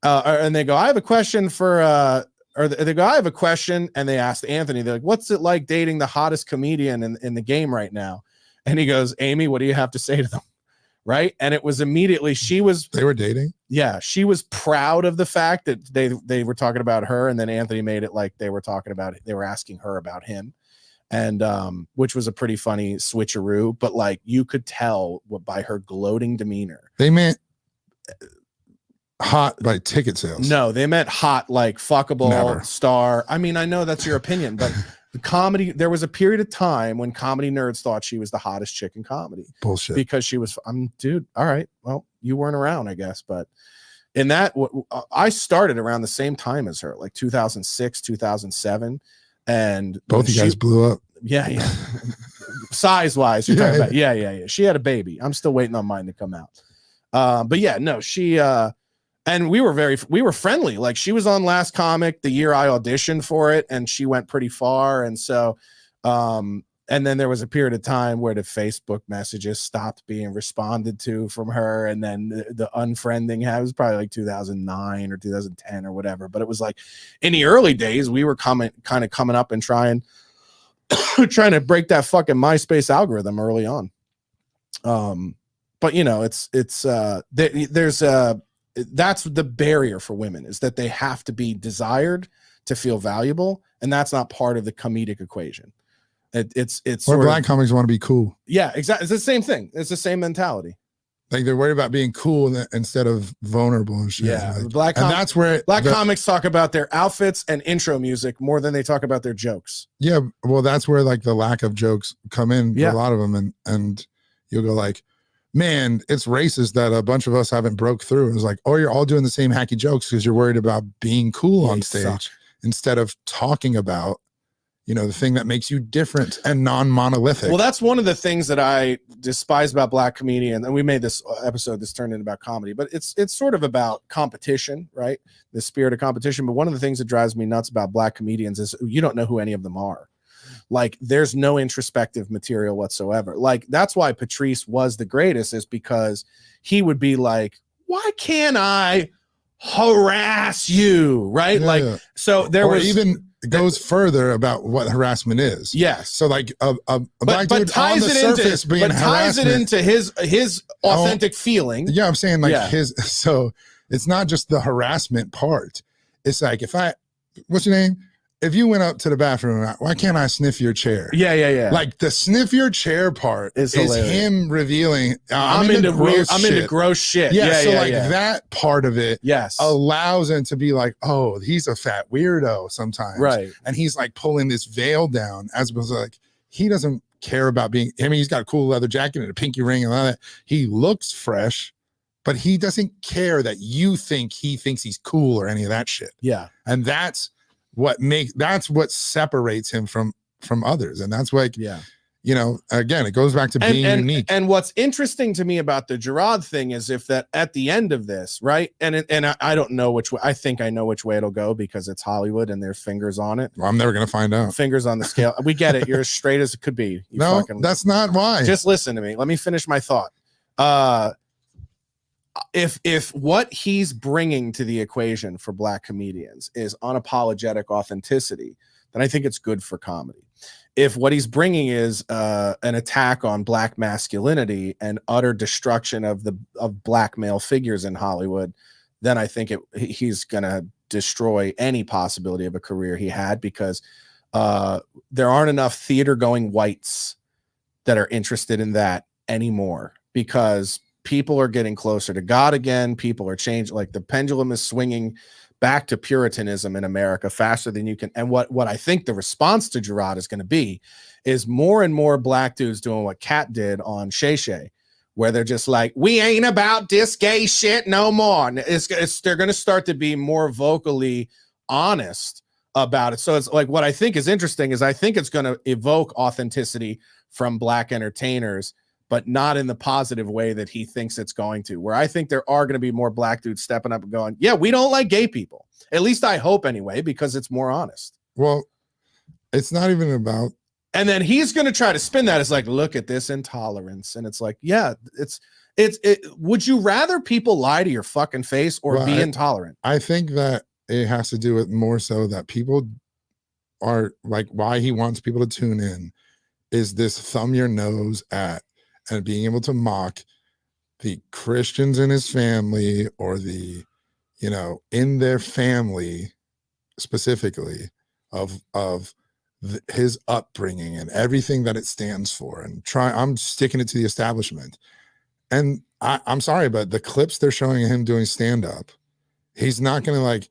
And they go, I have a question for, they go, I have a question. And they asked Anthony, they're like, what's it like dating the hottest comedian in the game right now? And he goes, Amy, what do you have to say to them? Right. And it was immediately, they were dating. Yeah. She was proud of the fact that they were talking about her. And then Anthony made it like they were asking her about him. And which was a pretty funny switcheroo, but like you could tell by her gloating demeanor. They meant hot by ticket sales. No, they meant hot like fuckable. Never. Star. I mean, I know that's your opinion, but the comedy, there was a period of time when comedy nerds thought she was the hottest chick in comedy. Bullshit. Because she was, dude, all right, well, you weren't around, I guess, but in that, I started around the same time as her, like 2006, 2007. And both you guys blew up. Yeah. Size wise, you're talking about. Yeah. She had a baby. I'm still waiting on mine to come out. But yeah, no, she and we were friendly. Like she was on Last Comic the year I auditioned for it, and she went pretty far. And so And then there was a period of time where the Facebook messages stopped being responded to from her. And then the unfriending it was probably like 2009 or 2010 or whatever. But it was like in the early days, we were kind of coming up and trying to break that fucking MySpace algorithm early on. But you know, that's the barrier for women, is that they have to be desired to feel valuable. And that's not part of the comedic equation. It's or black comics want to be cool. Yeah, exactly. It's the same thing. It's the same mentality. Like they're worried about being cool instead of vulnerable and shit. Yeah, like, that's where black comics talk about their outfits and intro music more than they talk about their jokes. Yeah, well, that's where like the lack of jokes come in for a lot of them, and you'll go like, man, it's racist that a bunch of us haven't broke through. It's like, oh, you're all doing the same hacky jokes because you're worried about being cool on stage instead of talking about, you know, the thing that makes you different and non-monolithic. Well, that's one of the things that I despise about black comedians. And we made this episode that's turned into about comedy, but it's sort of about competition, right? The spirit of competition. But one of the things that drives me nuts about black comedians is you don't know who any of them are. Like there's no introspective material whatsoever. Like that's why Patrice was the greatest, is because he would be like, why can't I harass you? Right. So there was even goes further about what harassment is. Yes. So like a black dude on the surface being harassment, ties it into his authentic feeling. Yeah, I'm saying like so it's not just the harassment part. It's like what's your name? If you went up to the bathroom, why can't I sniff your chair? Yeah. Like the sniff your chair part is him revealing, I'm into gross shit. Yeah. So that part of it allows him to be like, oh, he's a fat weirdo sometimes. Right. And he's like pulling this veil down, as opposed to like, he doesn't care about being, I mean, he's got a cool leather jacket and a pinky ring and all that. He looks fresh, but he doesn't care that you think he thinks he's cool or any of that shit. Yeah. And that's what separates him from others. And that's like, you know, again, it goes back to being unique. And what's interesting to me about the Jerrod thing is if that at the end of this, right? And I don't know which way, I think I know which way it'll go because it's Hollywood and there's fingers on it. Well, I'm never going to find out. Fingers on the scale. We get it. You're as straight as it could be. No, that's not why. Just listen to me. Let me finish my thought. If what he's bringing to the equation for black comedians is unapologetic authenticity, then I think it's good for comedy. If what he's bringing is an attack on black masculinity and utter destruction of black male figures in Hollywood, then I think he's gonna destroy any possibility of a career he had, because there aren't enough theater going whites that are interested in that anymore, because people are getting closer to God again. People are changing. Like the pendulum is swinging back to Puritanism in America faster than you can. And what I think the response to Jerrod is going to be is more and more black dudes doing what Kat did on Shay Shay, where they're just like, we ain't about this gay shit no more. And they're going to start to be more vocally honest about it. So it's like, what I think is interesting is I think it's going to evoke authenticity from black entertainers, but not in the positive way that he thinks it's going to, where I think there are going to be more black dudes stepping up and going, yeah, we don't like gay people. At least I hope anyway, because it's more honest. Well, it's not even about. And then he's going to try to spin that as like, look at this intolerance. And it's like, yeah, would you rather people lie to your fucking face or be intolerant? I think that it has to do with more so that people are like, why he wants people to tune in is this thumb your nose at and being able to mock the Christians in his family, or the, you know, in their family specifically of his upbringing and everything that it stands for, and I'm sticking it to the establishment. And I'm sorry, but the clips they're showing him doing stand-up, he's not going to like,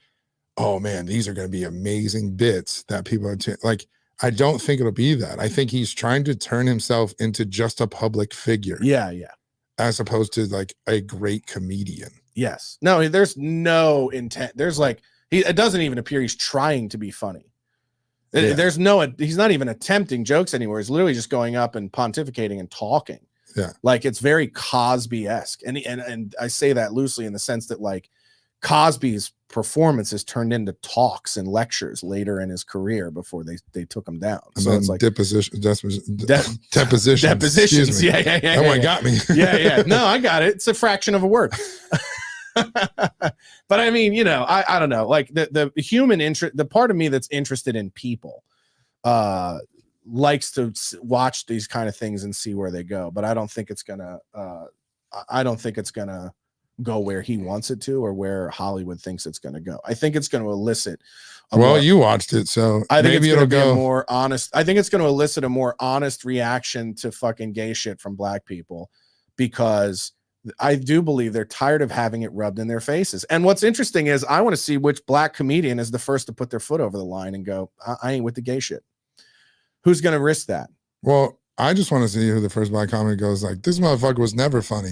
oh man, these are going to be amazing bits that people are like. I don't think it'll be that. I think he's trying to turn himself into just a public figure. Yeah. As opposed to like a great comedian. Yes. No, there's no intent. There's like, it doesn't even appear he's trying to be funny. Yeah. He's not even attempting jokes anymore. He's literally just going up and pontificating and talking. Yeah. Like it's very Cosby-esque. And I say that loosely in the sense that like Cosby's performances turned into talks and lectures later in his career before they took him down. And so then it's like depositions. Depositions. Yeah. That one got me. Yeah. No, I got it. It's a fraction of a word. But I mean, you know, I don't know. Like the human interest, the part of me that's interested in people, likes to watch these kind of things and see where they go. But I don't think it's gonna. I don't think it's gonna go where he wants it to or where Hollywood thinks it's going to go. I think it's going to elicit. You watched it, so I think maybe it's it'll going to be go a more honest. I think it's going to elicit a more honest reaction to fucking gay shit from black people, because I do believe they're tired of having it rubbed in their faces. And what's interesting is I want to see which black comedian is the first to put their foot over the line and go, I ain't with the gay shit. Who's going to risk that? Well, I just want to see who the first black comic goes like, this motherfucker was never funny.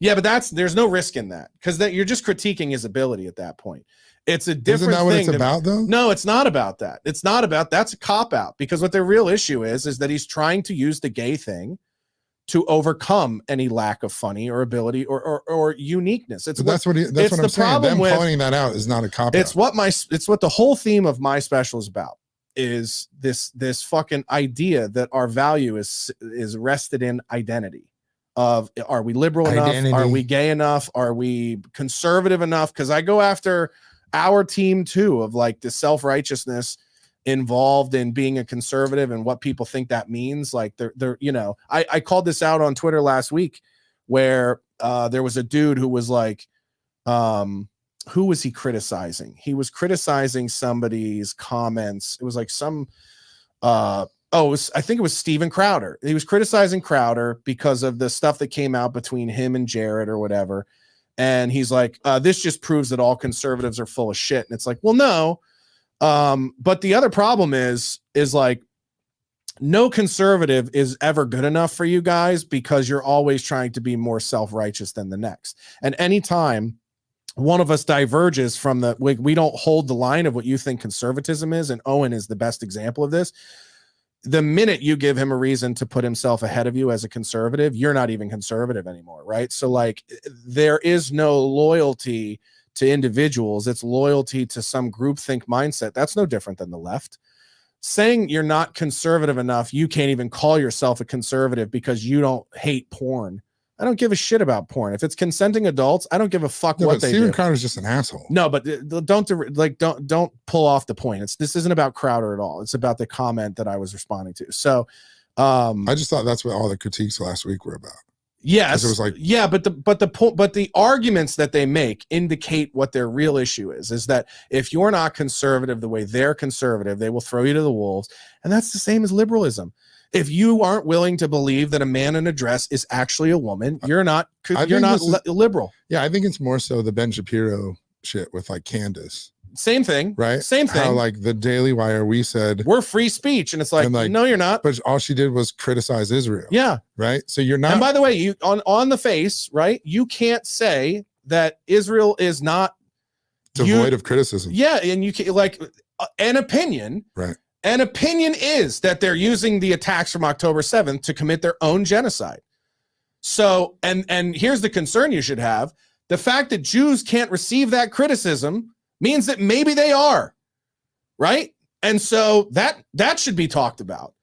Yeah, but there's no risk in that, because you're just critiquing his ability at that point. It's a different Isn't that what thing it's about, though? No, it's not about that. It's not about that's a cop out, because what the real issue is that he's trying to use the gay thing to overcome any lack of funny or ability or uniqueness. That's what I'm saying. Them pointing that out is not a cop out. It's what the whole theme of my special is about. Is this fucking idea that our value is rested in identity. Of are we liberal enough? Are we gay enough? Are we conservative enough? Because I go after our team too, of like the self-righteousness involved in being a conservative and what people think that means. Like they're you know, I called this out on Twitter last week, where there was a dude who was like, who was he criticizing? He was criticizing somebody's comments. It was like some I think it was Steven Crowder. He was criticizing Crowder because of the stuff that came out between him and Jerrod or whatever. And he's like, this just proves that all conservatives are full of shit. And it's like, well, no. But the other problem is like, no conservative is ever good enough for you guys, because you're always trying to be more self-righteous than the next. And anytime one of us diverges from we don't hold the line of what you think conservatism is, and Owen is the best example of this. The minute you give him a reason to put himself ahead of you as a conservative, you're not even conservative anymore, right? So like, there is no loyalty to individuals. It's loyalty to some groupthink mindset. That's no different than the left. Saying you're not conservative enough, you can't even call yourself a conservative because you don't hate porn. I don't give a shit about porn. If it's consenting adults, I don't give a fuck what they do. Steven Crowder's just an asshole. No, but don't pull off the point. This isn't about Crowder at all. It's about the comment that I was responding to. So, I just thought that's what all the critiques last week were about. Yes, it was like, yeah, but the arguments that they make indicate what their real issue is that if you're not conservative the way they're conservative, they will throw you to the wolves, and that's the same as liberalism. If you aren't willing to believe that a man in a dress is actually a woman, you're not liberal. Yeah, I think it's more so the Ben Shapiro shit with like Candace. Same thing, right? Same thing. How like the Daily Wire, we said we're free speech, and it's like, no, you're not. But all she did was criticize Israel. Yeah, right. So you're not. And by the way, you on the face, right? You can't say that Israel is not devoid of criticism. Yeah, and you can like an opinion, right? An opinion is that they're using the attacks from October 7th to commit their own genocide. So, and here's the concern you should have. The fact that Jews can't receive that criticism means that maybe they are, right? And so that should be talked about,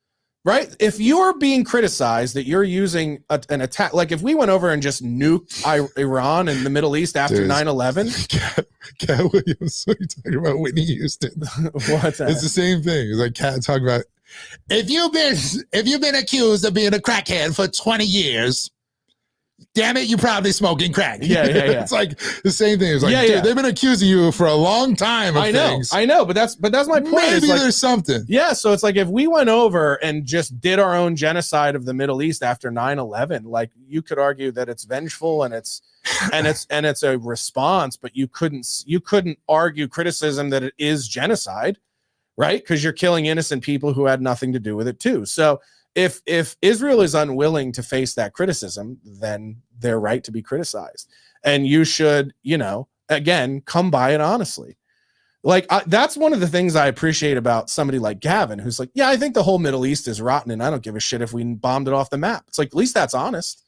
right? If you're being criticized that you're using an attack, like if we went over and just nuked Iran and the Middle East after 9/11. Cat Williams, what are you talking about? Whitney Houston. What's that? It's the same thing. It's like Cat talking about, if you've been accused of being a crackhead for 20 years, damn it, you probably smoking crack. Yeah. It's like the same thing. It's like, dude, they've been accusing you for a long time of things. I know, but that's my point. Maybe there's something. Yeah, so it's like if we went over and just did our own genocide of the Middle East after 9/11, like you could argue that it's vengeful and it's a response, but you couldn't argue criticism that it is genocide, right? Because you're killing innocent people who had nothing to do with it too. So if Israel is unwilling to face that criticism, then they're right to be criticized. And you should, again, come by it honestly. Like that's one of the things I appreciate about somebody like Gavin, who's like, yeah, I think the whole Middle East is rotten and I don't give a shit if we bombed it off the map. It's like, at least that's honest.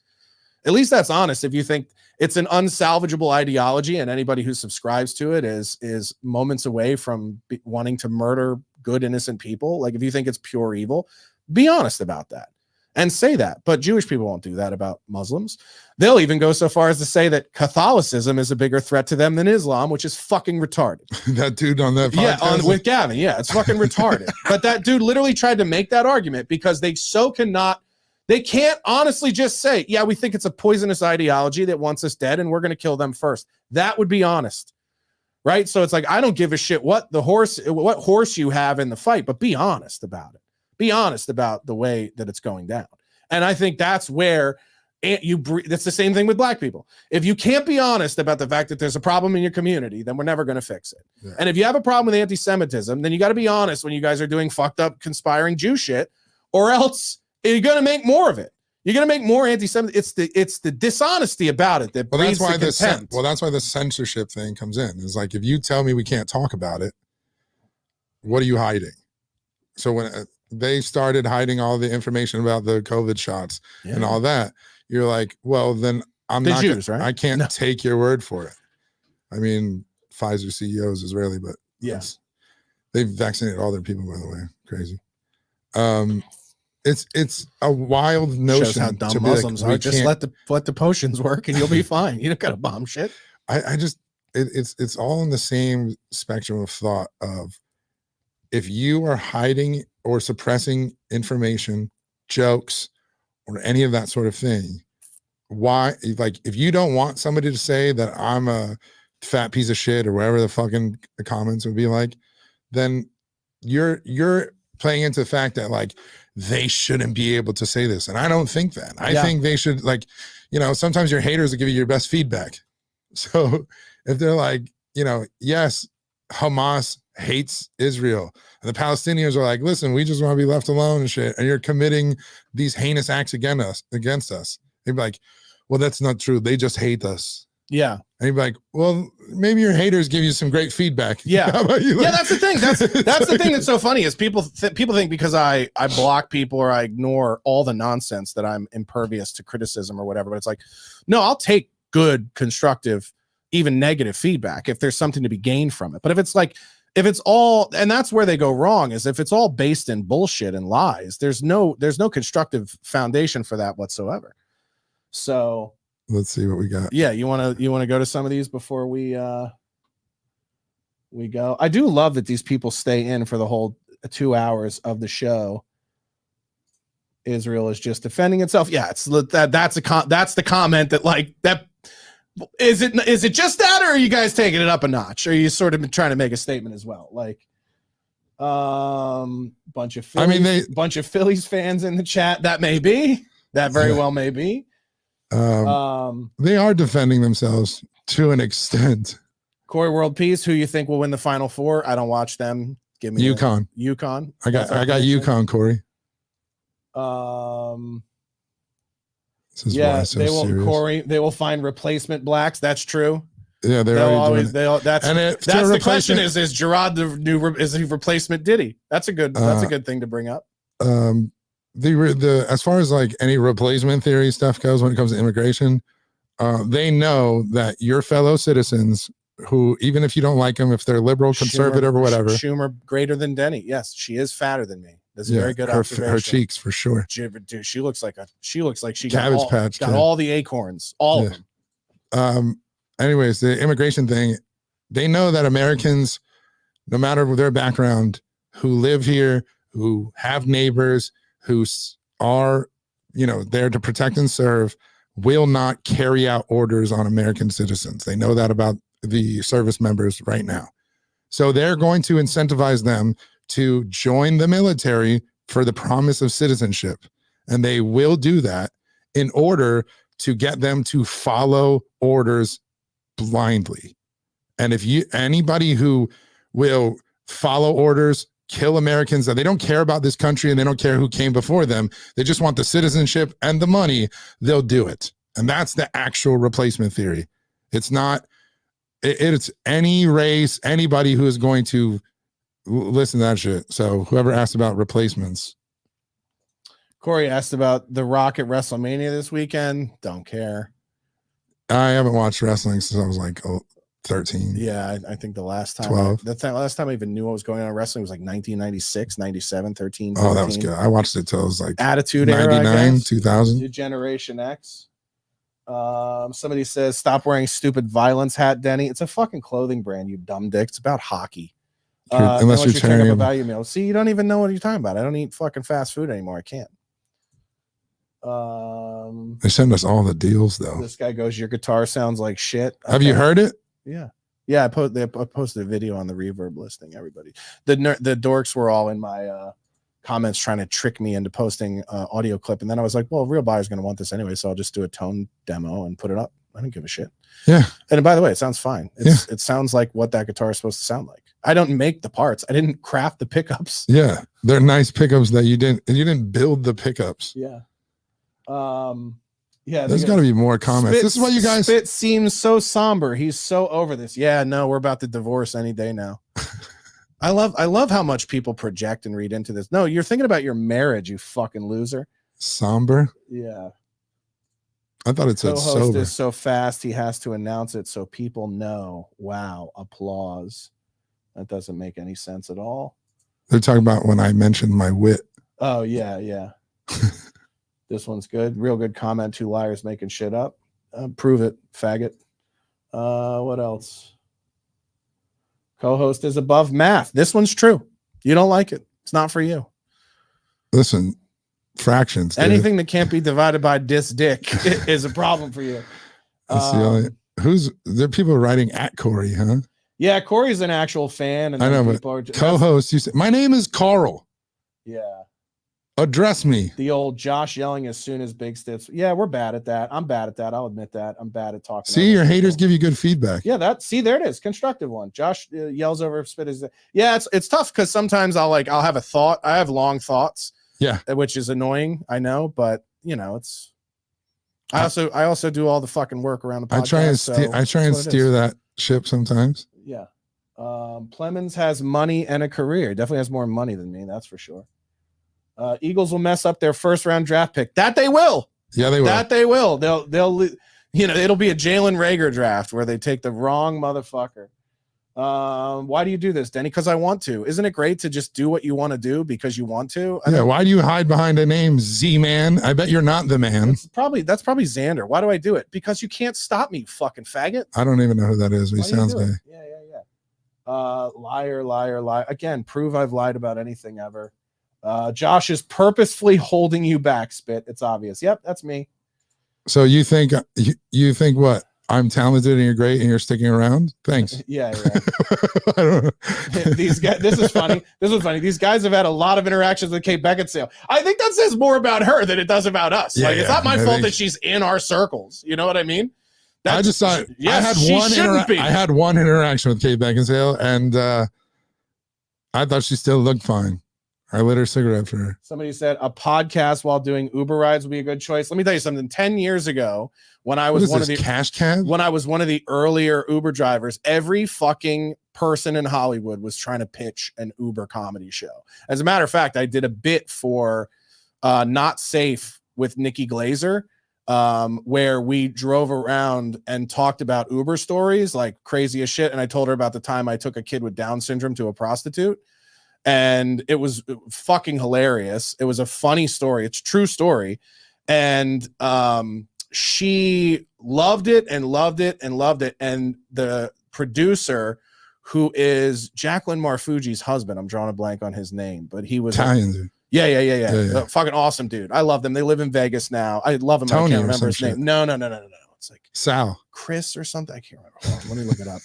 At least that's honest. If you think it's an unsalvageable ideology and anybody who subscribes to it is moments away from wanting to murder good, innocent people. Like if you think it's pure evil, be honest about that and say that. But Jewish people won't do that about Muslims. They'll even go so far as to say that Catholicism is a bigger threat to them than Islam, which is fucking retarded. That dude on that podcast? Yeah, with Gavin. Yeah, it's fucking retarded. But that dude literally tried to make that argument because they can't honestly just say, yeah, we think it's a poisonous ideology that wants us dead and we're going to kill them first. That would be honest. Right? So it's like, I don't give a shit what horse you have in the fight, but be honest about it. Be honest about the way that it's going down. And I think that's where that's the same thing with black people. If you can't be honest about the fact that there's a problem in your community, then we're never going to fix it. Yeah. And if you have a problem with anti-Semitism, then you got to be honest when you guys are doing fucked up, conspiring Jew shit, or else you're going to make more of it. You're going to make more anti-Semitic. It's the dishonesty about it that breeds the contempt. That's why the censorship thing comes in. It's like, if you tell me we can't talk about it, what are you hiding? So when they started hiding all the information about the COVID shots and all that, you're like, well, then I can't take your word for it. I mean, Pfizer CEO is Israeli, but yes, they've vaccinated all their people, by the way. Crazy. It's a wild notion. Shows how dumb Muslims are. Just let the potions work and you'll be fine. You don't got to bomb shit. It's all in the same spectrum of thought of, if you are hiding or suppressing information, jokes, or any of that sort of thing, why, like, if you don't want somebody to say that I'm a fat piece of shit or whatever the fucking comments would be like, then you're playing into the fact that, like, they shouldn't be able to say this. And I don't think that. I think they should, like, sometimes your haters will give you your best feedback. So if they're like, yes, Hamas hates Israel, and the Palestinians are like, listen, we just want to be left alone and shit, and you're committing these heinous acts against us. They'd be like, well, that's not true. They just hate us. Yeah. And you'd be like, well, maybe your haters give you some great feedback. Yeah. How about you? Yeah, that's the thing. That's the thing that's so funny is people think because I block people or I ignore all the nonsense that I'm impervious to criticism or whatever. But it's like, no, I'll take good, constructive, even negative feedback if there's something to be gained from it. But if it's all, and that's where they go wrong, is if it's all based in bullshit and lies, there's no constructive foundation for that whatsoever. So let's see what we got. Yeah, you want to go to some of these before we go. I do love that these people stay in for the whole 2 hours of the show. Israel is just defending itself. Yeah, that's the comment that, like, that is it just that, or are you guys taking it up a notch? Or are you sort of trying to make a statement as well? Like, bunch of Phillies fans in the chat. That very well may be. They are defending themselves to an extent. Corey World Peace, who you think will win the Final Four? I don't watch them. Give me UConn. UConn. I got UConn, Corey. This is why so they will serious. Corey. They will find replacement blacks. That's true. Yeah, that's the question. Is Jerrod the new? Is he replacement Diddy? That's a good thing to bring up. The as far as like any replacement theory stuff goes, when it comes to immigration, they know that your fellow citizens, who, even if you don't like them, if they're liberal, conservative, or whatever, Schumer greater than Denny. Yes, she is fatter than me. That's a very good observation. Her cheeks for sure. Dude, she looks like she Cabbage Patch. Got all the acorns, all of them. Anyways, the immigration thing, they know that Americans, no matter their background, who live here, who have neighbors, who are, there to protect and serve, will not carry out orders on American citizens. They know that about the service members right now. So they're going to incentivize them to join the military for the promise of citizenship. And they will do that in order to get them to follow orders blindly. And if anybody who will follow orders, kill Americans, that they don't care about this country and they don't care who came before them, they just want the citizenship and the money, they'll do it. And that's the actual replacement theory. It's not, it's any race, anybody who is going to listen to that shit. So whoever asked about replacements. Corey asked about The Rock at WrestleMania this weekend. Don't care. I haven't watched wrestling since I was like 13. Yeah, I think the last time 12. last time I even knew what was going on in wrestling was like 1996, 97, 13, 14. Oh, that was good. I watched it till it was like Attitude 99, era, 2000. Generation X. Somebody says, stop wearing stupid violence hat, Denny. It's a fucking clothing brand, you dumb dick. It's about hockey. Unless you're turning up a tearing value meal. See, you don't even know what you're talking about. I don't eat fucking fast food anymore. I can't. They send us all the deals though. This guy goes, your guitar sounds like shit. Have you heard it? Yeah. I posted a video on the Reverb listing. Everybody, the dorks were all in my comments trying to trick me into posting audio clip, and then I was like, well, real buyer's going to want this anyway, so I'll just do a tone demo and put it up. I don't give a shit. Yeah. And by the way, it sounds fine. It sounds like what that guitar is supposed to sound like. I don't make the parts. I didn't craft the pickups. Yeah, they're nice pickups that you didn't build the pickups. Yeah. Yeah, there's got to be more comments. This is what you guys. Spit seems so somber. He's so over this. Yeah, no, we're about to divorce any day now. I love how much people project and read into this. No, you're thinking about your marriage, you fucking loser. Somber. Yeah. I thought it said Co-host sober. is so fast he has to announce it so people know. Wow, applause. That doesn't make any sense at all. They're talking about when I mentioned my wit. Oh yeah. This one's good. Real good comment. Two liars making shit up. Prove it, faggot. What else? Co-host is above math. This one's true. You don't like it. It's not for you. Listen, fractions. Dude. Anything that can't be divided by dick is a problem for you. That's the only, there are people writing at Corey, huh? Yeah, Corey's an actual fan. And I know, but co-host, you say, my name is Carl. Yeah. Address me. The old Josh yelling as soon as Big Stits. Yeah, we're bad at that. I'm bad at that. I'll admit that. I'm bad at talking. See, your haters give you good feedback. Yeah, there it is. Constructive one. Josh yells over Spit. Yeah, it's tough because sometimes I'll have a thought. I have long thoughts. Yeah, which is annoying. I know, but it's. I also do all the fucking work around the podcast. I try and steer that ship sometimes. Yeah. Plemons has money and a career. Definitely has more money than me. That's for sure. Eagles will mess up their first round draft pick. That they will. Yeah, they will. That they will. They'll it'll be a Jalen Reagor draft where they take the wrong motherfucker. Why do you do this, Denny? Because I want to. Isn't it great to just do what you want to do because you want to? Why do you hide behind a name Z-Man? I bet you're not the man. That's probably Xander. Why do I do it? Because you can't stop me, you fucking faggot. I don't even know who that is, but he sounds gay. Yeah. Liar. Again, prove I've lied about anything ever. Josh is purposefully holding you back, Spit. It's obvious. Yep, that's me. So you think what? I'm talented and you're great and you're sticking around? Thanks. Yeah. I don't know. These guys, this is funny. These guys have had a lot of interactions with Kate Beckinsale. I think that says more about her than it does about us. It's not my fault that she's in our circles. You know what I mean? I just thought I had one interaction with Kate Beckinsale and I thought she still looked fine. I lit her cigarette for her. Somebody said a podcast while doing Uber rides would be a good choice. Let me tell you something. 10 years ago, when I was one of the earlier Uber drivers, every fucking person in Hollywood was trying to pitch an Uber comedy show. As a matter of fact, I did a bit for Not Safe with Nikki Glazer, where we drove around and talked about Uber stories, like crazy as shit. And I told her about the time I took a kid with Down syndrome to a prostitute. And it was fucking hilarious. It was a funny story. It's a true story. And she loved it and loved it and loved it. And the producer, who is Jacqueline Marfuji's husband, I'm drawing a blank on his name, but he was Italian, dude. Yeah. Fucking awesome dude. I love them. They live in Vegas now. I love him. Tony, I can't remember his name. No. It's like Sal, Chris or something. I can't remember. Hold on, let me look it up.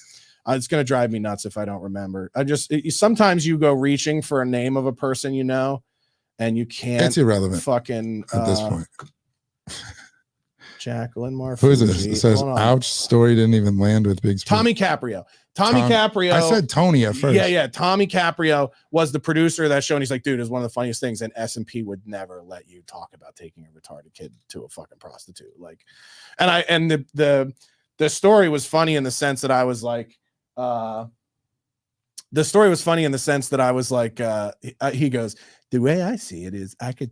It's going to drive me nuts if I don't remember. Sometimes you go reaching for a name of a person, and you can't. It's irrelevant. Fucking at this point. Jacqueline Marfuji. Who is this? It says, ouch, story didn't even land with Big Spoon. Tommy Caprio. Caprio. I said Tony at first. Yeah. Tommy Caprio was the producer of that show, and he's like, dude, it's one of the funniest things, and S&P would never let you talk about taking a retarded kid to a fucking prostitute. And the story was funny in the sense that I was like, he goes, the way I see it is I could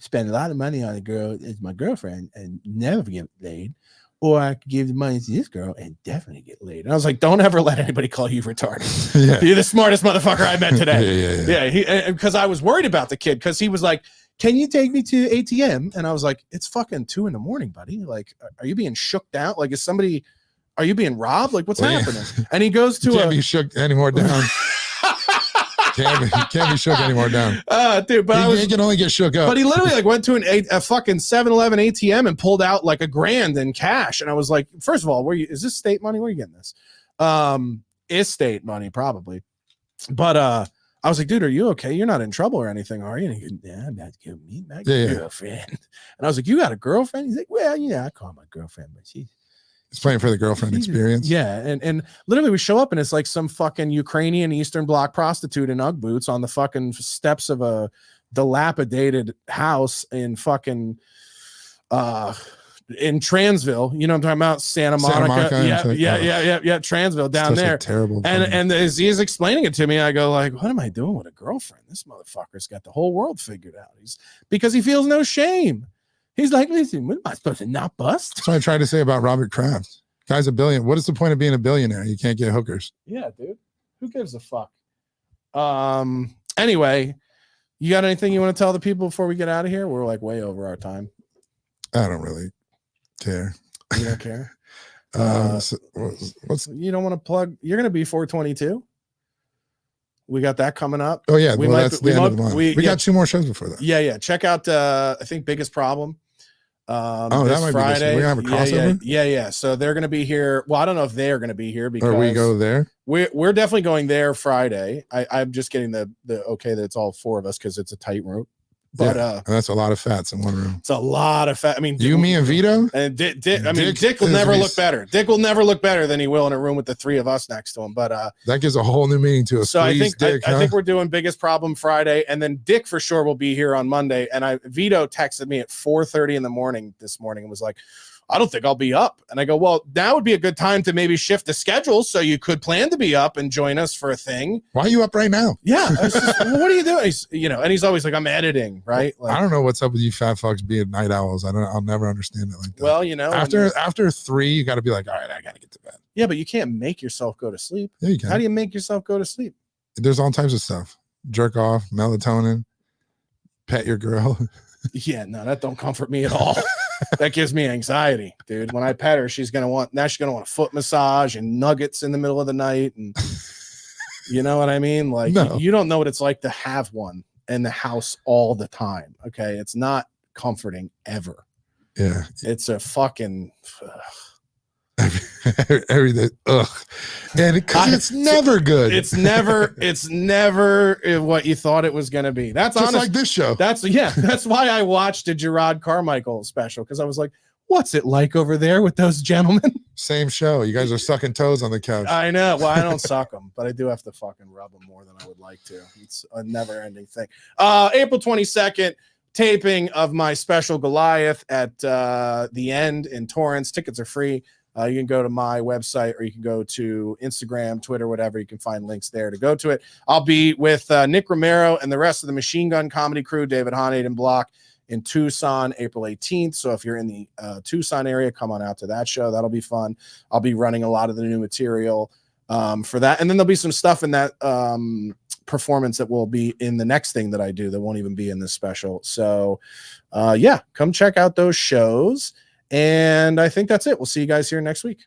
spend a lot of money on a girl as my girlfriend and never get laid, or I could give the money to this girl and definitely get laid. And I was like, don't ever let anybody call you retarded. Yeah. You're the smartest motherfucker I met today. Yeah. Because I was worried about the kid, because he was like, can you take me to ATM? And I was like, it's fucking 2 a.m, buddy. Like, are you being shook down? Like, are you being robbed? Like, what's happening? And he goes to can't be shook anymore down. Can't be shook anymore down. Dude, but he can only get shook up. But he literally like went to a fucking 7-Eleven ATM and pulled out like $1,000 in cash. And I was like, first of all, is this state money? Where are you getting this? Is state money, probably. But I was like, dude, are you okay? You're not in trouble or anything, are you? And he goes, yeah, I'm not giving me my girlfriend. And I was like, you got a girlfriend? He's like, well, yeah, I call my girlfriend, but she's playing for the girlfriend experience. Yeah. And literally we show up and it's like some fucking Ukrainian Eastern Bloc prostitute in Ugg boots on the fucking steps of a dilapidated house in fucking in Transville. You know what I'm talking about? Santa Monica. Yeah. Transville down there. Terrible. And as he's explaining it to me, I go like, what am I doing with a girlfriend? This motherfucker's got the whole world figured out. Because he feels no shame. He's like, listen, what am I supposed to not bust? That's what I tried to say about Robert Kraft. Guy's a billion. What is the point of being a billionaire? You can't get hookers. Yeah, dude. Who gives a fuck? Anyway, you got anything you want to tell the people before we get out of here? We're like way over our time. I don't really care. You don't care? So what's you don't want to plug? You're going to be 422. We got that coming up. Oh yeah, that's the end of the month. We got 2 more shows before that. Yeah. Check out I think Biggest Problem. That might Friday. We're gonna have a crossover. Yeah. So they're gonna be here. Well, I don't know if they are gonna be here because or we go there. We're definitely going there Friday. I'm just getting the okay that it's all 4 of us because it's a tight room. But and that's a lot of fats in one room. It's a lot of fat. I mean, me and Vito. And Dick will never look better. Dick will never look better than he will in a room with the 3 of us next to him. But that gives a whole new meaning to us. So I think we're doing Biggest Problem Friday, and then Dick for sure will be here on Monday. And Vito texted me at 4:30 in the morning this morning and was like, I don't think I'll be up. And I go, well, now would be a good time to maybe shift the schedule so you could plan to be up and join us for a thing. Why are you up right now? Yeah. Well, what are you doing? And he's always like, I'm editing, right? Like, I don't know what's up with you fat fucks being night owls. I'll never understand it like that. Well, after 3, you got to be like, all right, I got to get to bed. Yeah, but you can't make yourself go to sleep. Yeah, you can. How do you make yourself go to sleep? There's all types of stuff. Jerk off, melatonin, pet your girl. Yeah, no, that don't comfort me at all. That gives me anxiety, dude. When I pet her, she's gonna want a foot massage and nuggets in the middle of the night, and you know what I mean? Like, you don't know what it's like to have one in the house all the time. Okay, it's not comforting ever. Yeah, it's a fucking everything. Ugh, and it's never good. It's never what you thought it was gonna be. That's just like this show. That's why I watched a Jerrod Carmichael special, because I was like, what's it like over there with those gentlemen? Same show. You guys are sucking toes on the couch. I know. Well, I don't suck them, but I do have to fucking rub them more than I would like to. It's a never-ending thing. April 22nd. Taping of my special Goliath at the End in Torrance. Tickets are free. You can go to my website, or you can go to Instagram, Twitter, whatever. You can find links there to go to it. I'll be with Nick Romero and the rest of the Machine Gun Comedy crew, David Hon, Aiden Block, in Tucson, April 18th. So if you're in the Tucson area, come on out to that show. That'll be fun. I'll be running a lot of the new material for that. And then there'll be some stuff in that performance that will be in the next thing that I do that won't even be in this special. So come check out those shows. And I think that's it. We'll see you guys here next week.